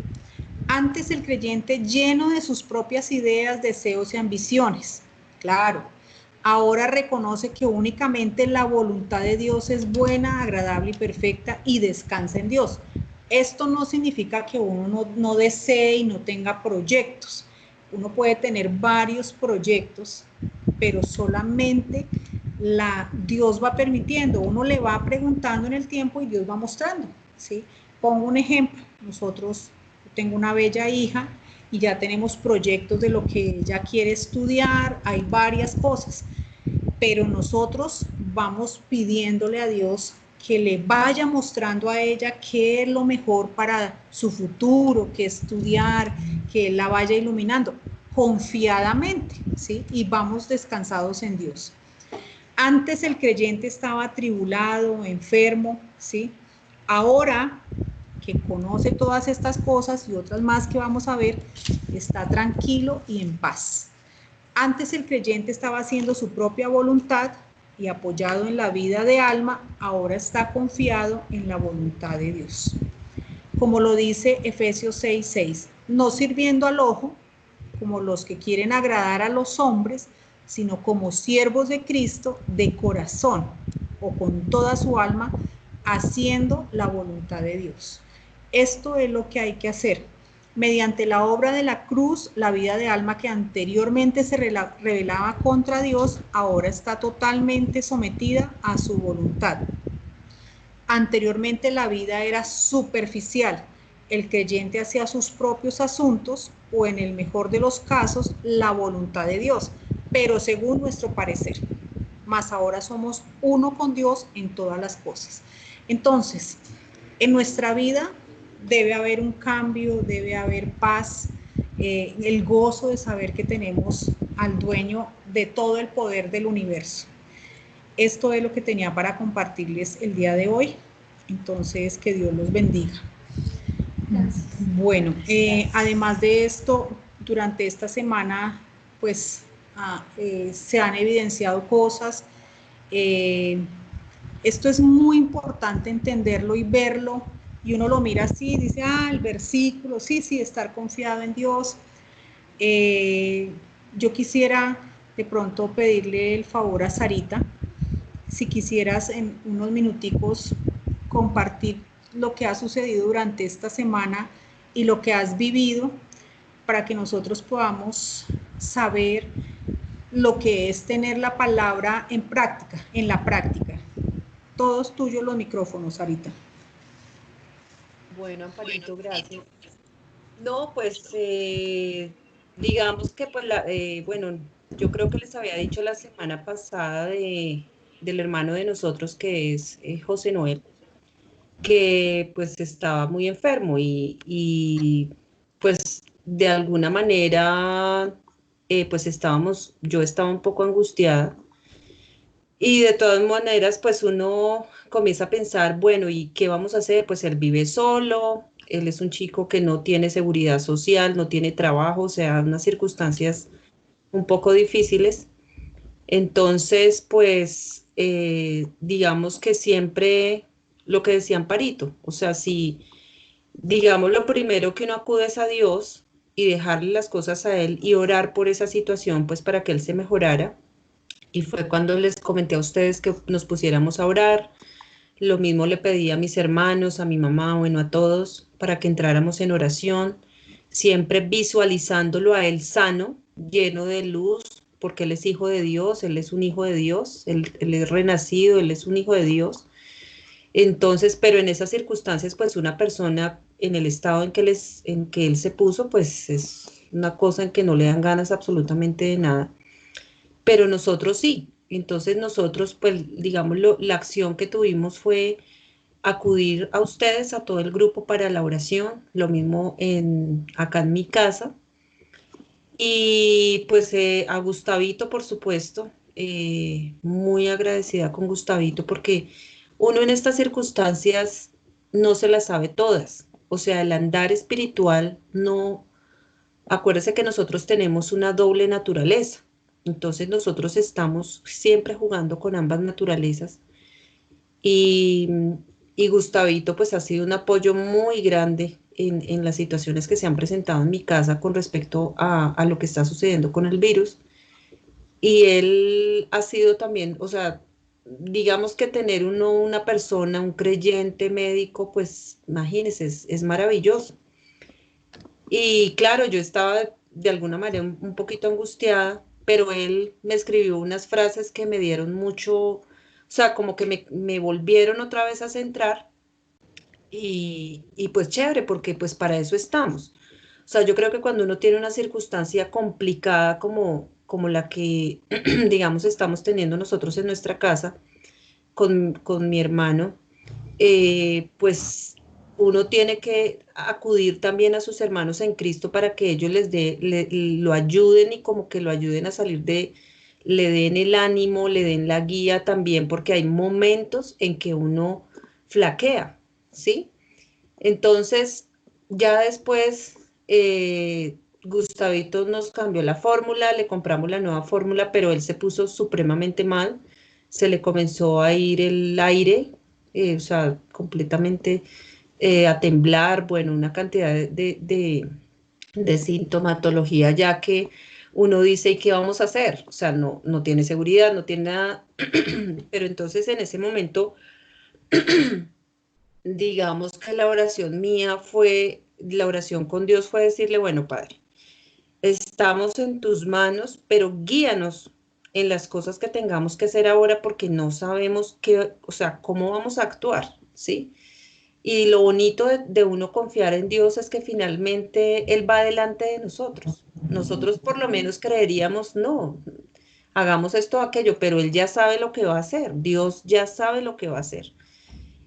Speaker 1: Antes el creyente lleno de sus propias ideas, deseos y ambiciones, claro. Ahora reconoce que únicamente la voluntad de Dios es buena, agradable y perfecta y descansa en Dios. Esto no significa que uno no desee y no tenga proyectos. Uno puede tener varios proyectos, pero solamente Dios va permitiendo. Uno le va preguntando en el tiempo y Dios va mostrando, ¿sí? Pongo un ejemplo. Nosotros, tengo una bella hija y ya tenemos proyectos de lo que ella quiere estudiar, hay varias cosas, pero nosotros vamos pidiéndole a Dios que le vaya mostrando a ella qué es lo mejor para su futuro, qué estudiar, que la vaya iluminando confiadamente, ¿sí? Y vamos descansados en Dios. Antes el creyente estaba atribulado, enfermo, ¿sí? Ahora que conoce todas estas cosas y otras más que vamos a ver, está tranquilo y en paz. Antes el creyente estaba haciendo su propia voluntad y apoyado en la vida de alma, ahora está confiado en la voluntad de Dios. Como lo dice Efesios 6:6, no sirviendo al ojo, como los que quieren agradar a los hombres, sino como siervos de Cristo de corazón o con toda su alma, haciendo la voluntad de Dios. Esto es lo que hay que hacer. Mediante la obra de la cruz, la vida de alma que anteriormente se rebelaba contra Dios, ahora está totalmente sometida a su voluntad. Anteriormente la vida era superficial. El creyente hacía sus propios asuntos o, en el mejor de los casos, la voluntad de Dios, pero según nuestro parecer. Mas ahora somos uno con Dios en todas las cosas. Entonces, en nuestra vida debe haber un cambio, debe haber paz, el gozo de saber que tenemos al dueño de todo el poder del universo. Esto es lo que tenía para compartirles el día de hoy. Entonces, que Dios los bendiga. Gracias. Bueno, además de esto, durante esta semana, pues, se han evidenciado cosas. Esto es muy importante entenderlo y verlo, y uno lo mira así y dice, el versículo, sí, estar confiado en Dios. Yo quisiera de pronto pedirle el favor a Sarita, si quisieras en unos minuticos compartir lo que ha sucedido durante esta semana y lo que has vivido, para que nosotros podamos saber lo que es tener la palabra en práctica, en la práctica. Todos tuyos los micrófonos, Sarita.
Speaker 2: Bueno, Amparito, gracias. No, pues digamos que pues bueno, yo creo que les había dicho la semana pasada del hermano de nosotros que es José Noel, que pues estaba muy enfermo y pues de alguna manera pues yo estaba un poco angustiada y de todas maneras pues uno comienza a pensar, bueno, ¿y qué vamos a hacer? Pues él vive solo, él es un chico que no tiene seguridad social, no tiene trabajo, o sea, unas circunstancias un poco difíciles. Entonces, pues, digamos que siempre lo que decía Amparito, o sea, si, digamos, lo primero que uno acude es a Dios y dejarle las cosas a Él y orar por esa situación, pues para que Él se mejorara. Y fue cuando les comenté a ustedes que nos pusiéramos a orar. Lo mismo le pedí a mis hermanos, a mi mamá, bueno, a todos, para que entráramos en oración, siempre visualizándolo a Él sano, lleno de luz, porque Él es hijo de Dios, Él es un hijo de Dios, Él es renacido, Él es un hijo de Dios. Entonces, pero en esas circunstancias, pues una persona en el estado en que Él se puso, pues es una cosa en que no le dan ganas absolutamente de nada. Pero nosotros sí. Entonces nosotros, pues, digamos, la acción que tuvimos fue acudir a ustedes, a todo el grupo para la oración, lo mismo acá en mi casa. Y pues a Gustavito, por supuesto, muy agradecida con Gustavito porque uno en estas circunstancias no se las sabe todas. O sea, el andar espiritual no, acuérdese que nosotros tenemos una doble naturaleza. Entonces nosotros estamos siempre jugando con ambas naturalezas y, y Gustavito pues ha sido un apoyo muy grande en las situaciones que se han presentado en mi casa con respecto a lo que está sucediendo con el virus. Y él ha sido también, o sea, digamos que tener una persona, un creyente médico, pues imagínense, es maravilloso. Y claro, yo estaba de alguna manera un poquito angustiada, pero él me escribió unas frases que me dieron mucho, o sea, como que me volvieron otra vez a centrar y pues chévere, porque pues para eso estamos. O sea, yo creo que cuando uno tiene una circunstancia complicada como la que, digamos, estamos teniendo nosotros en nuestra casa con mi hermano, pues uno tiene que acudir también a sus hermanos en Cristo para que ellos lo ayuden y como que lo ayuden a salir le den el ánimo, le den la guía también, porque hay momentos en que uno flaquea, ¿sí? Entonces, ya después, Gustavito nos cambió la fórmula, le compramos la nueva fórmula, pero él se puso supremamente mal, se le comenzó a ir el aire, o sea, completamente a temblar, bueno, una cantidad de sintomatología, ya que uno dice, ¿y qué vamos a hacer? O sea, no tiene seguridad, no tiene nada, pero entonces en ese momento digamos que la oración mía fue, la oración con Dios fue decirle, bueno, Padre, estamos en tus manos, pero guíanos en las cosas que tengamos que hacer ahora porque no sabemos qué, o sea, cómo vamos a actuar, ¿sí? Y lo bonito de uno confiar en Dios es que finalmente Él va delante de nosotros. Nosotros por lo menos creeríamos, no, hagamos esto o aquello, pero Él ya sabe lo que va a hacer, Dios ya sabe lo que va a hacer.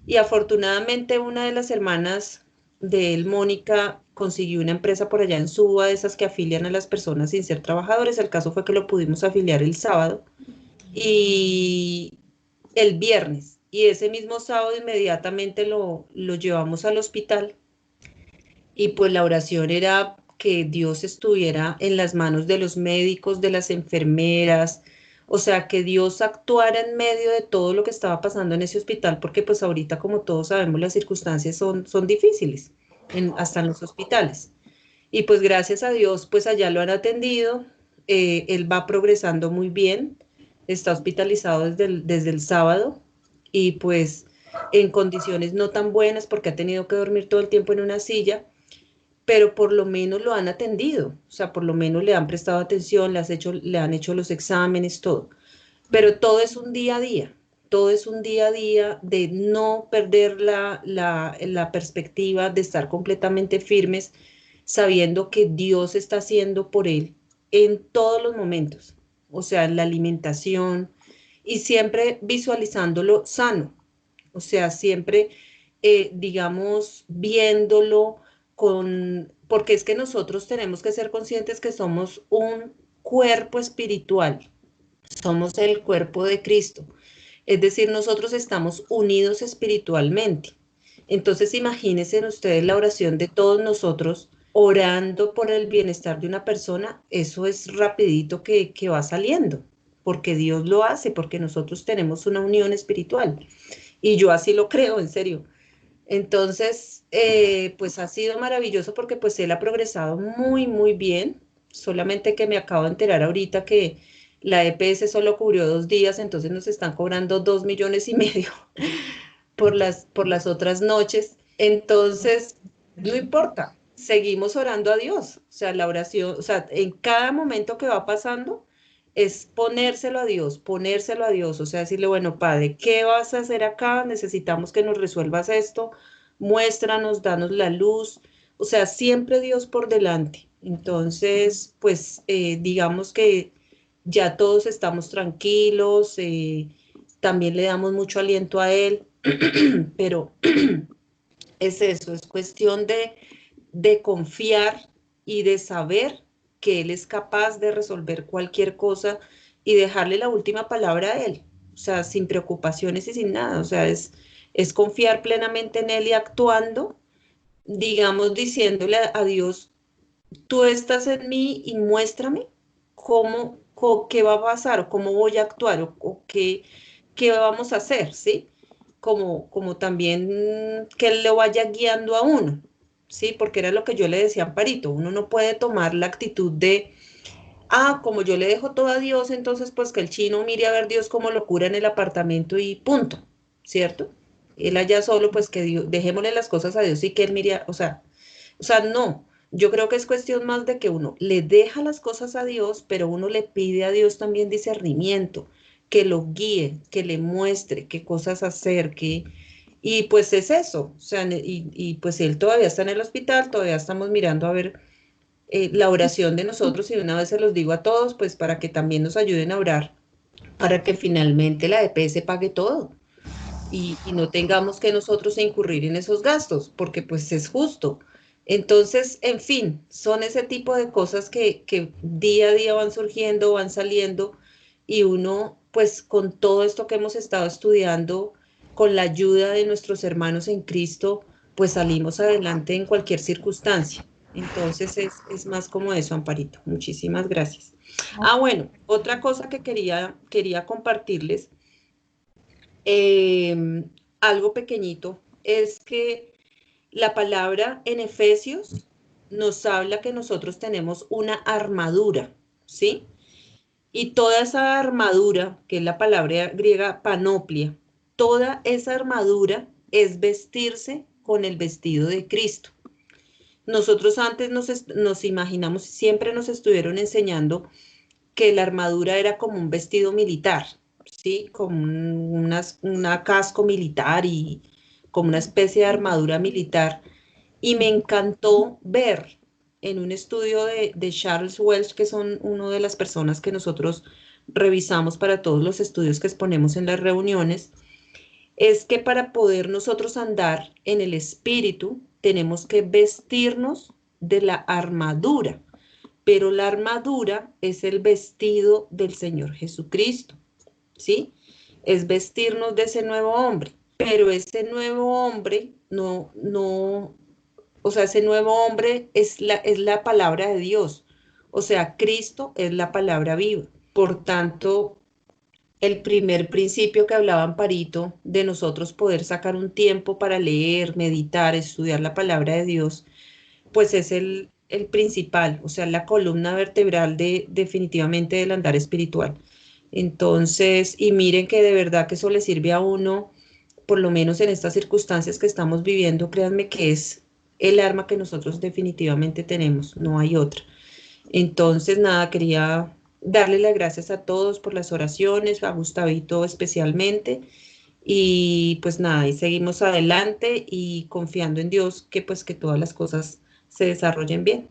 Speaker 2: Y afortunadamente una de las hermanas de él, Mónica, consiguió una empresa por allá en Suba, de esas que afilian a las personas sin ser trabajadores. El caso fue que lo pudimos afiliar el sábado y el viernes. Y ese mismo sábado inmediatamente lo llevamos al hospital y pues la oración era que Dios estuviera en las manos de los médicos, de las enfermeras, o sea, que Dios actuara en medio de todo lo que estaba pasando en ese hospital, porque pues ahorita, como todos sabemos, las circunstancias son difíciles, hasta en los hospitales. Y pues gracias a Dios, pues allá lo han atendido, él va progresando muy bien, está hospitalizado desde el sábado y pues en condiciones no tan buenas porque ha tenido que dormir todo el tiempo en una silla, pero por lo menos lo han atendido, o sea, por lo menos le han prestado atención, le han hecho los exámenes, todo. Pero todo es un día a día, todo es un día a día, de no perder la perspectiva, de estar completamente firmes, sabiendo que Dios está haciendo por él en todos los momentos, o sea, en la alimentación y siempre visualizándolo sano, o sea, siempre, digamos, viéndolo porque es que nosotros tenemos que ser conscientes que somos un cuerpo espiritual, somos el cuerpo de Cristo. Es decir, nosotros estamos unidos espiritualmente. Entonces, imagínense ustedes la oración de todos nosotros orando por el bienestar de una persona, eso es rapidito que va saliendo, porque Dios lo hace, porque nosotros tenemos una unión espiritual. Y yo así lo creo, en serio. Entonces, pues ha sido maravilloso porque pues él ha progresado muy, muy bien. Solamente que me acabo de enterar ahorita que la EPS solo cubrió 2 días, entonces nos están cobrando 2,5 millones por las otras noches. Entonces, no importa, seguimos orando a Dios. O sea, la oración, o sea, en cada momento que va pasando es ponérselo a Dios, o sea, decirle, bueno, Padre, ¿qué vas a hacer acá? Necesitamos que nos resuelvas esto, muéstranos, danos la luz, o sea, siempre Dios por delante. Entonces, pues digamos que ya todos estamos tranquilos, también le damos mucho aliento a Él, pero es eso, es cuestión de confiar y de saber que Él es capaz de resolver cualquier cosa y dejarle la última palabra a Él, o sea, sin preocupaciones y sin nada, o sea, es confiar plenamente en Él y actuando, digamos, diciéndole a Dios, tú estás en mí y muéstrame qué va a pasar o cómo voy a actuar o qué vamos a hacer, ¿sí? Como también que él lo vaya guiando a uno, ¿sí? Porque era lo que yo le decía a Amparito, uno no puede tomar la actitud de, como yo le dejo todo a Dios, entonces pues que el chino mire a ver Dios como lo cura en el apartamento y punto, ¿cierto? Él allá solo, pues que Dios, dejémosle las cosas a Dios y que él mire, o sea, no, yo creo que es cuestión más de que uno le deja las cosas a Dios, pero uno le pide a Dios también discernimiento, que lo guíe, que le muestre qué cosas hacer, y pues es eso, o sea, y pues él todavía está en el hospital, todavía estamos mirando a ver la oración de nosotros y de una vez se los digo a todos, pues para que también nos ayuden a orar, para que finalmente la EPS pague todo y no tengamos que nosotros incurrir en esos gastos, porque pues es justo. Entonces, en fin, son ese tipo de cosas que día a día van surgiendo, van saliendo, y uno, pues con todo esto que hemos estado estudiando, con la ayuda de nuestros hermanos en Cristo, pues salimos adelante en cualquier circunstancia. Entonces es más como eso, Amparito. Muchísimas gracias. Bueno, otra cosa que quería compartirles, eh, algo pequeñito, es que la palabra en Efesios nos habla que nosotros tenemos una armadura, ¿sí? Y toda esa armadura, que es la palabra griega panoplia, toda esa armadura es vestirse con el vestido de Cristo. Nosotros antes nos imaginamos, siempre nos estuvieron enseñando que la armadura era como un vestido militar, ¿sí? Como una casco militar y como una especie de armadura militar. Y me encantó ver en un estudio de Charles Welch, que son una de las personas que nosotros revisamos para todos los estudios que exponemos en las reuniones, es que para poder nosotros andar en el espíritu, tenemos que vestirnos de la armadura, pero la armadura es el vestido del Señor Jesucristo, ¿sí? Es vestirnos de ese nuevo hombre, pero ese nuevo hombre o sea, ese nuevo hombre es la palabra de Dios, o sea, Cristo es la palabra viva. Por tanto, el primer principio que hablaba Amparito, de nosotros poder sacar un tiempo para leer, meditar, estudiar la palabra de Dios, pues es el principal, o sea, la columna vertebral definitivamente del andar espiritual. Entonces, y miren que de verdad que eso le sirve a uno, por lo menos en estas circunstancias que estamos viviendo, créanme que es el arma que nosotros definitivamente tenemos, no hay otra. Entonces, nada, quería darle las gracias a todos por las oraciones, a Gustavito especialmente. Y pues nada, y seguimos adelante y confiando en Dios que pues que todas las cosas se desarrollen bien.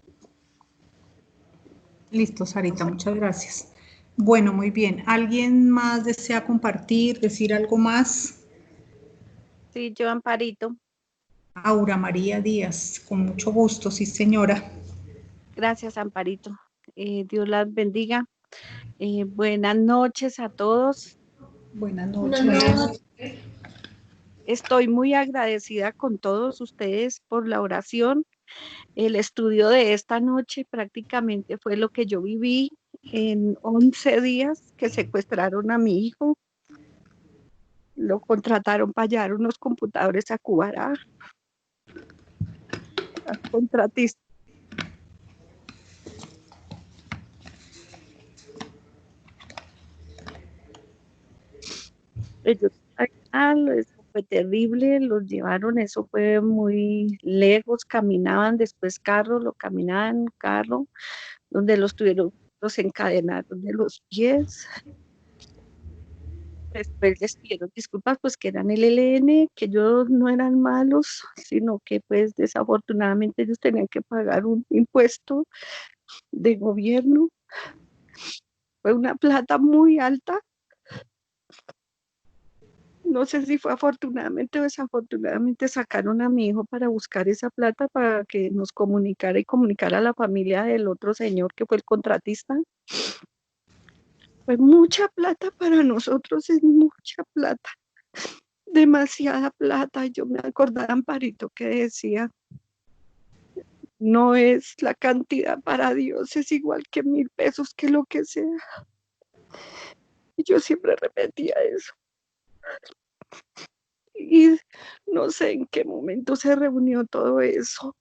Speaker 1: Listo, Sarita, muchas gracias. Bueno, muy bien. ¿Alguien más desea compartir, decir algo más?
Speaker 3: Sí, yo, Amparito.
Speaker 1: Aura María Díaz, con mucho gusto, sí, señora.
Speaker 3: Gracias, Amparito. Dios las bendiga. Buenas noches a todos.
Speaker 1: Buenas noches.
Speaker 3: Estoy muy agradecida con todos ustedes por la oración. El estudio de esta noche prácticamente fue lo que yo viví en 11 días que secuestraron a mi hijo. Lo contrataron para llevar unos computadores a Cubará. Al contratista. Ellos, eso fue terrible, los llevaron, eso fue muy lejos, caminaban, después carro, lo caminaban, carro, donde los tuvieron, los encadenaron de los pies. Después les pidieron disculpas, pues que eran el ELN, que ellos no eran malos, sino que pues desafortunadamente ellos tenían que pagar un impuesto de gobierno. Fue una plata muy alta. No sé si fue afortunadamente o desafortunadamente sacaron a mi hijo para buscar esa plata para que nos comunicara y comunicara a la familia del otro señor que fue el contratista. Fue mucha plata para nosotros, es mucha plata, demasiada plata. Yo me acordaba, Amparito, que decía, no es la cantidad para Dios, es igual que 1.000 pesos, que lo que sea. Y yo siempre repetía eso. Y no sé en qué momento se reunió todo eso.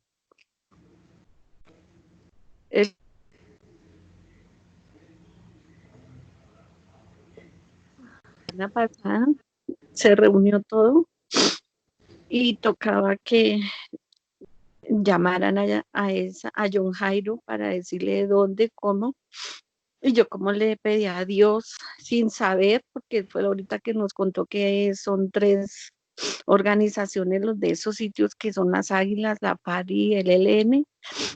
Speaker 3: La pasada se reunió todo y tocaba que llamaran a John Jairo para decirle dónde, cómo. Y yo como le pedía a Dios sin saber, porque fue ahorita que nos contó que son 3 organizaciones los de esos sitios, que son las Águilas, la FARC y el ELN,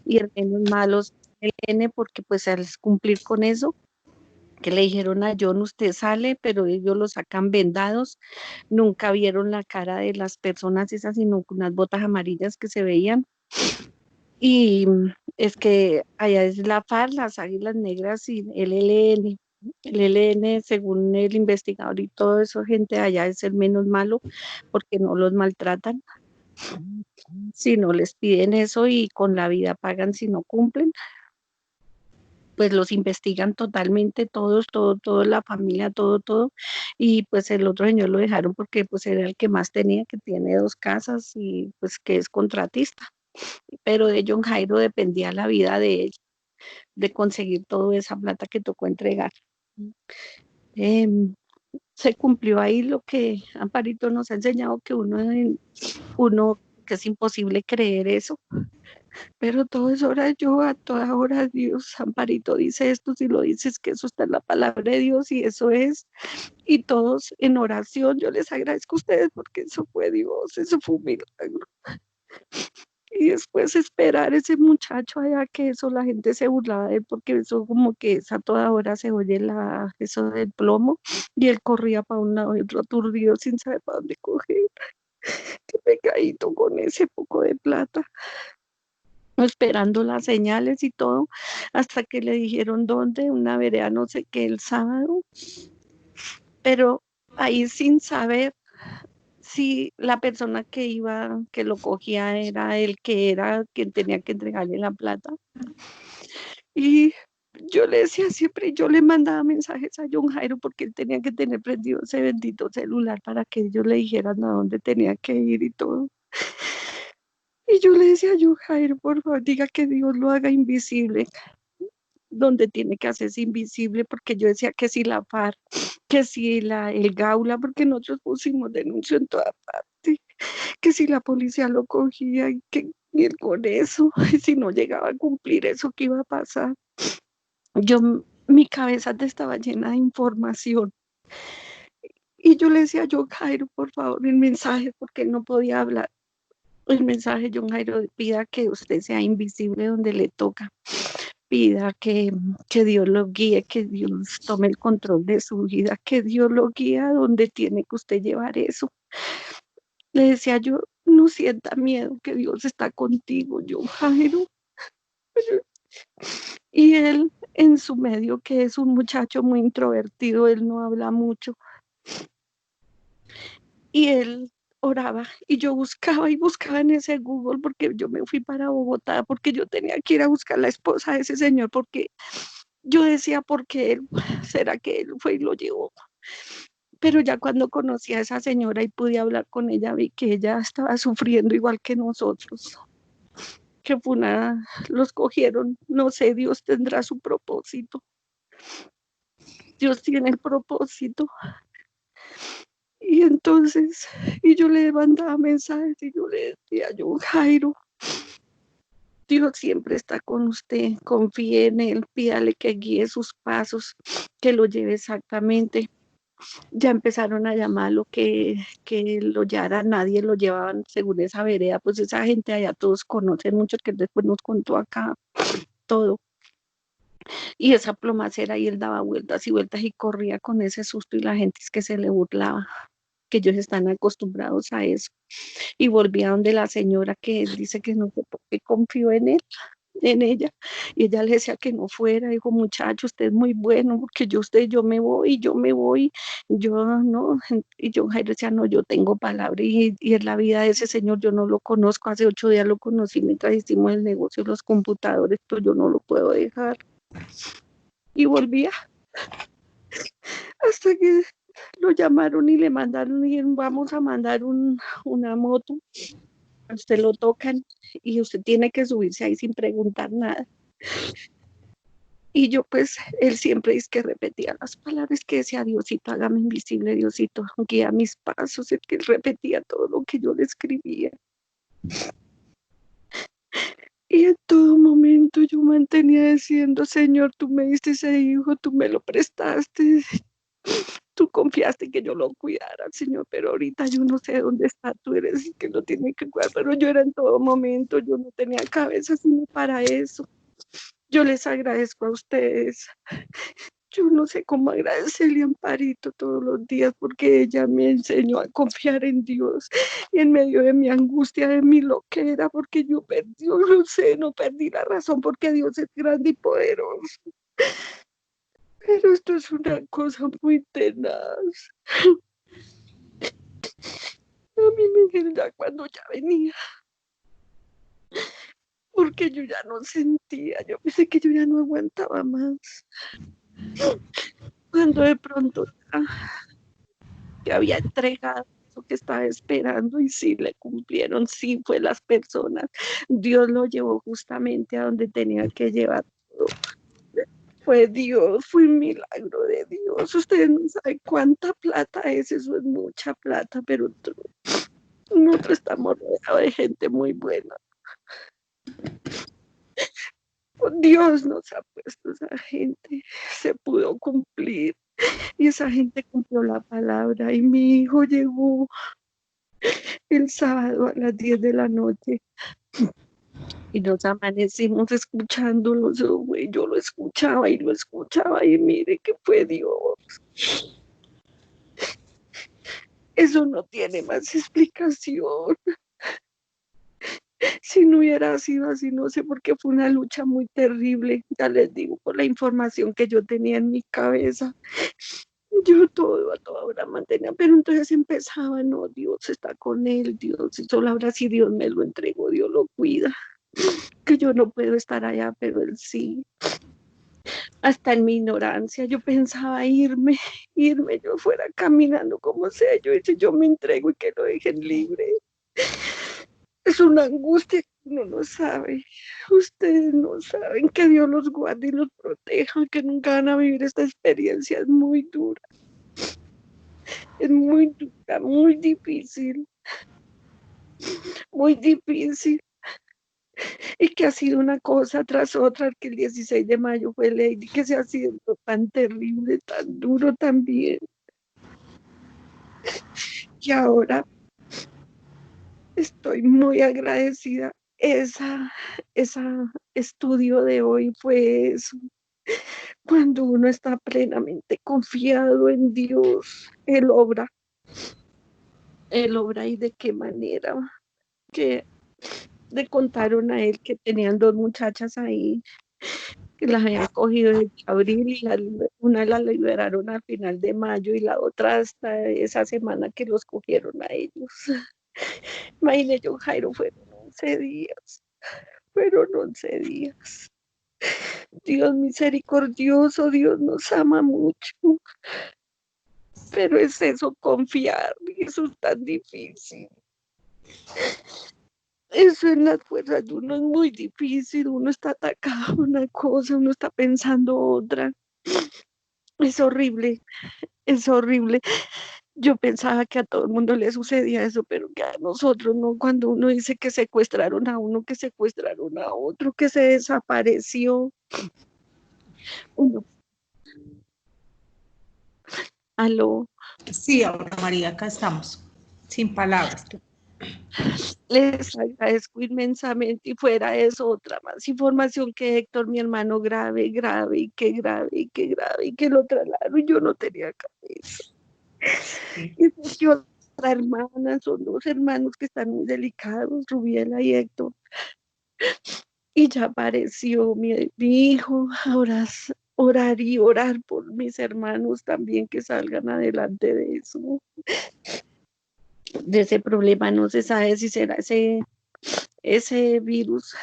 Speaker 3: y el menos malos el ELN, porque pues al cumplir con eso, que le dijeron a John, usted sale, pero ellos lo sacan vendados, nunca vieron la cara de las personas esas, sino con unas botas amarillas que se veían. Y es que allá es la FARC, las Águilas Negras y el ELN. El ELN, según el investigador y todo eso, gente allá es el menos malo porque no los maltratan, si no les piden eso y con la vida pagan si no cumplen. Pues los investigan totalmente, todos, toda la familia, todo, y pues el otro señor lo dejaron porque pues era el que más tenía, que tiene 2 casas y pues que es contratista, pero de John Jairo dependía la vida de él, de conseguir toda esa plata que tocó entregar. Se cumplió ahí lo que Amparito nos ha enseñado, que uno que es imposible creer eso, pero todo es hora yo, a toda hora Dios. Amparito dice esto, si lo dices que eso está en la palabra de Dios y eso es, y todos en oración. Yo les agradezco a ustedes porque eso fue Dios, eso fue un milagro. Y después esperar ese muchacho allá, que eso la gente se burlaba de él, porque eso como que a toda hora se oye eso del plomo, y él corría para un lado y otro aturdido sin saber para dónde coger. Qué pecadito con ese poco de plata, esperando las señales y todo, hasta que le dijeron dónde, una vereda no sé qué, el sábado, pero ahí sin saber si la persona que lo cogía era el que era quien tenía que entregarle la plata. Y yo le decía siempre, yo le mandaba mensajes a John Jairo porque él tenía que tener prendido ese bendito celular para que ellos le dijeran a dónde tenía que ir y todo. Y yo le decía a John Jairo, por favor, diga que Dios lo haga invisible, donde tiene que hacerse invisible, porque yo decía que si la FARC, que si el Gaula, porque nosotros pusimos denuncio en toda parte, que si la policía lo cogía y que y él con eso, y si no llegaba a cumplir eso, ¿qué iba a pasar? Yo mi cabeza estaba llena de información. Y yo le decía a John Jairo, por favor, el mensaje, porque él no podía hablar. El mensaje, John Jairo, pida que usted sea invisible donde le toca. Pida que Dios lo guíe, que Dios tome el control de su vida, que Dios lo guíe a donde tiene que usted llevar eso. Le decía yo, no sienta miedo, que Dios está contigo, John Jairo. Y él, en su medio, que es un muchacho muy introvertido, él no habla mucho. Y él oraba y yo buscaba y buscaba en ese Google, porque yo me fui para Bogotá, porque yo tenía que ir a buscar la esposa de ese señor, porque yo decía, ¿por qué él? ¿Será que él fue y lo llevó? Pero ya cuando conocí a esa señora y pude hablar con ella, vi que ella estaba sufriendo igual que nosotros, que fue los cogieron, no sé, Dios tendrá su propósito. Dios tiene el propósito. Y entonces, y yo le mandaba mensajes y yo le decía, yo, Jairo, Dios siempre está con usted, confíe en él, pídale que guíe sus pasos, que lo lleve exactamente. Ya empezaron a llamarlo, que lo llevara, nadie lo llevaban según esa vereda, pues esa gente allá todos conocen mucho, que después nos contó acá todo. Y esa plomacera y él daba vueltas y vueltas y corría con ese susto y la gente es que se le burlaba, que ellos están acostumbrados a eso. Y volvía donde la señora que él dice que no sé por qué confió en él, en ella, y ella le decía que no fuera, dijo, muchacho, usted es muy bueno, porque yo me voy, yo no, y yo Jairo decía, no, yo tengo palabra, y en la vida de ese señor yo no lo conozco, hace 8 días lo conocí mientras hicimos el negocio de los computadores, pero yo no lo puedo dejar, y volvía, hasta que lo llamaron y le mandaron, y dijeron, vamos a mandar una moto, usted lo tocan, y usted tiene que subirse ahí sin preguntar nada. Y yo pues, él siempre es que repetía las palabras que decía, Diosito, hágame invisible, Diosito, guía mis pasos, es que él repetía todo lo que yo le escribía. Y en todo momento yo mantenía diciendo, Señor, tú me diste ese hijo, tú me lo prestaste, tú confiaste en que yo lo cuidara, Señor, pero ahorita yo no sé dónde está, tú eres el que lo tiene que cuidar, pero yo era en todo momento, yo no tenía cabeza sino para eso. Yo les agradezco a ustedes. Yo no sé cómo agradecerle a Amparito todos los días porque ella me enseñó a confiar en Dios y en medio de mi angustia, de mi loquera, porque yo perdí, yo no sé, no perdí la razón porque Dios es grande y poderoso. Pero esto es una cosa muy tenaz. A mí me dijeron ya cuando ya venía, porque yo ya no sentía, yo pensé que yo ya no aguantaba más. Cuando de pronto que había entregado eso que estaba esperando y sí le cumplieron, sí fue las personas. Dios lo llevó justamente a donde tenía que llevar todo. Fue Dios, fue un milagro de Dios. Ustedes no saben cuánta plata es, eso es mucha plata, pero nosotros estamos rodeados de gente muy buena. Dios nos ha puesto esa gente, se pudo cumplir y esa gente cumplió la palabra y mi hijo llegó el sábado a las 10 de la noche y nos amanecimos escuchándolo, yo lo escuchaba y mire que fue Dios. Eso no tiene más explicación. Si no hubiera sido así, no sé, porque fue una lucha muy terrible, ya les digo, por la información que yo tenía en mi cabeza. Yo todo a toda hora mantenía, pero entonces empezaba, no, Dios está con él, Dios, y solo ahora sí Dios me lo entregó, Dios lo cuida, que yo no puedo estar allá, pero él sí. Hasta en mi ignorancia yo pensaba irme, yo fuera caminando como sea, yo dice, yo me entrego y que lo dejen libre. Es una angustia que uno no sabe. Ustedes no saben, que Dios los guarde y los proteja, que nunca van a vivir esta experiencia, es muy dura. Es muy dura, muy difícil, muy difícil. y que ha sido una cosa tras otra, que el 16 de mayo fue Lady, que se ha sido tan terrible, tan duro también. Y ahora estoy muy agradecida. Esa estudio de hoy fue eso. Cuando uno está plenamente confiado en Dios, Él obra y de qué manera, que le contaron a él que tenían dos muchachas ahí, que las habían cogido en abril y una la liberaron al final de mayo y la otra hasta esa semana que los cogieron a ellos. Imagínate, yo, Jairo, fueron 11 días. Dios misericordioso, Dios nos ama mucho, pero es eso, confiar, y eso es tan difícil. Eso en las fuerzas de uno es muy difícil, uno está atacado a una cosa, uno está pensando otra. Es horrible, es horrible. Yo pensaba que a todo el mundo le sucedía eso, pero que a nosotros no, cuando uno dice que secuestraron a uno, que secuestraron a otro, que se desapareció. Uno, aló,
Speaker 1: Sí, ahora María, acá estamos, sin palabras.
Speaker 3: les agradezco inmensamente y fuera eso otra más información que Héctor, mi hermano, grave, grave, y que grave, y que grave, y que lo trasladaron y yo no tenía cabeza. Y surgió otra hermana, son dos hermanos que están muy delicados, Rubiela y Héctor. Y ya apareció mi hijo, ahora orar y orar por mis hermanos también que salgan adelante de eso. De ese problema no se sabe si será ese virus,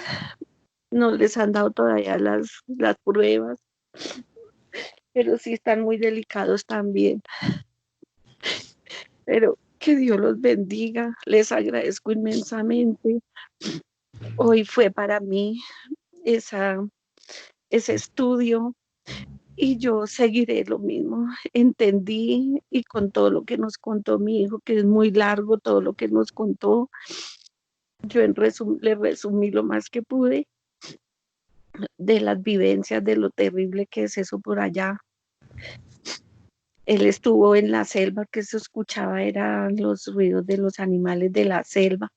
Speaker 3: no les han dado todavía las pruebas, pero sí están muy delicados también. Pero que Dios los bendiga, les agradezco inmensamente. Hoy fue para mí ese estudio y yo seguiré lo mismo. Entendí y con todo lo que nos contó mi hijo, que es muy largo todo lo que nos contó, yo le resumí lo más que pude de las vivencias, de lo terrible que es eso por allá. Él estuvo en la selva, que se escuchaba eran los ruidos de los animales de la selva.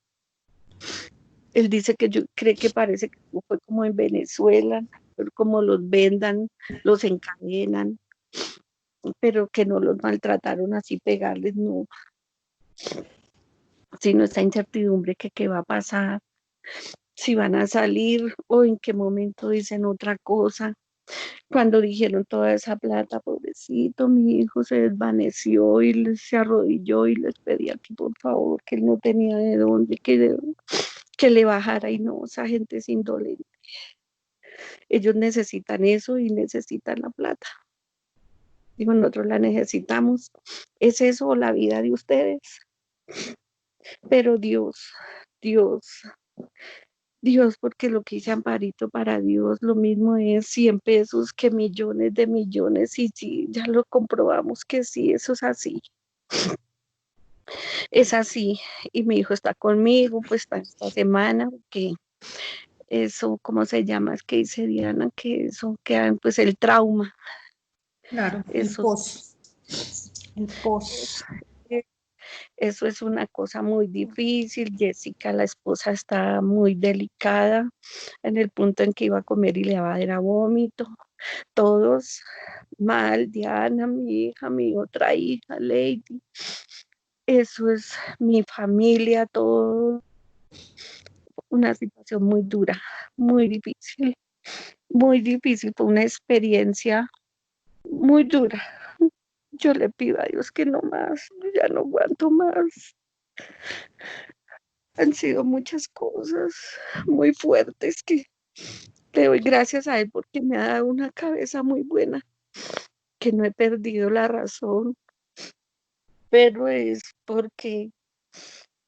Speaker 3: Él dice que yo cree que parece que fue como en Venezuela, como los vendan, los encadenan, pero que no los maltrataron así, pegarles, no, sino esta incertidumbre que qué va a pasar, si van a salir o en qué momento dicen otra cosa. Cuando dijeron toda esa plata, pobrecito, mi hijo se desvaneció y se arrodilló y les pedía que por favor, que él no tenía de dónde, que le bajara, y no, esa gente es indolente. Ellos necesitan eso y necesitan la plata. Digo, nosotros la necesitamos. ¿Es eso la vida de ustedes? Pero Dios, Dios, porque lo que dice Amparito, para Dios lo mismo es 100 pesos que millones de millones, y sí, ya lo comprobamos que sí, eso es así, y mi hijo está conmigo, pues esta semana, que eso, ¿cómo se llama? Es que dice Diana, que eso queda, pues el trauma.
Speaker 1: Claro,
Speaker 3: Eso,
Speaker 1: el pos.
Speaker 3: Eso es una cosa muy difícil. Jessica, la esposa, está muy delicada en el punto en que iba a comer y le va a dar vómito. Todos mal, Diana, mi hija, mi otra hija, Lady. Eso es mi familia, todo. Una situación muy dura, muy difícil, muy difícil. Fue una experiencia muy dura. Yo le pido a Dios que no más, ya no aguanto más. Han sido muchas cosas muy fuertes que le doy gracias a él porque me ha dado una cabeza muy buena, que no he perdido la razón, pero es porque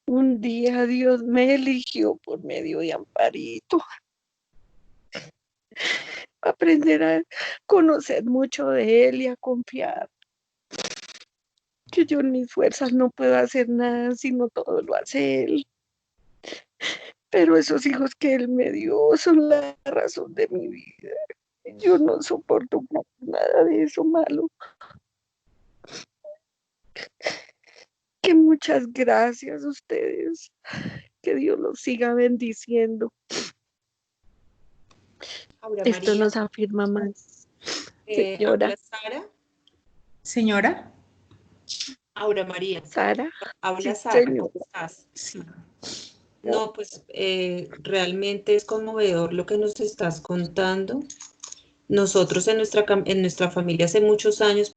Speaker 3: un día Dios me eligió por medio de Amparito, aprender a conocer mucho de él y a confiar, que yo en mis fuerzas no puedo hacer nada, sino todo lo hace él. pero esos hijos que él me dio son la razón de mi vida. Yo no soporto nada de eso malo. Que muchas gracias a ustedes. Que Dios los siga bendiciendo.
Speaker 2: Aura
Speaker 3: Esto
Speaker 2: María,
Speaker 3: nos afirma más. Señora.
Speaker 2: habla Sara.
Speaker 1: Señora.
Speaker 2: Aura María,
Speaker 3: Sara.
Speaker 2: habla
Speaker 3: Sí,
Speaker 2: Sara,
Speaker 3: señora.
Speaker 2: ¿cómo estás?
Speaker 1: Sí.
Speaker 2: No, pues realmente es conmovedor lo que nos estás contando. Nosotros en nuestra familia hace muchos años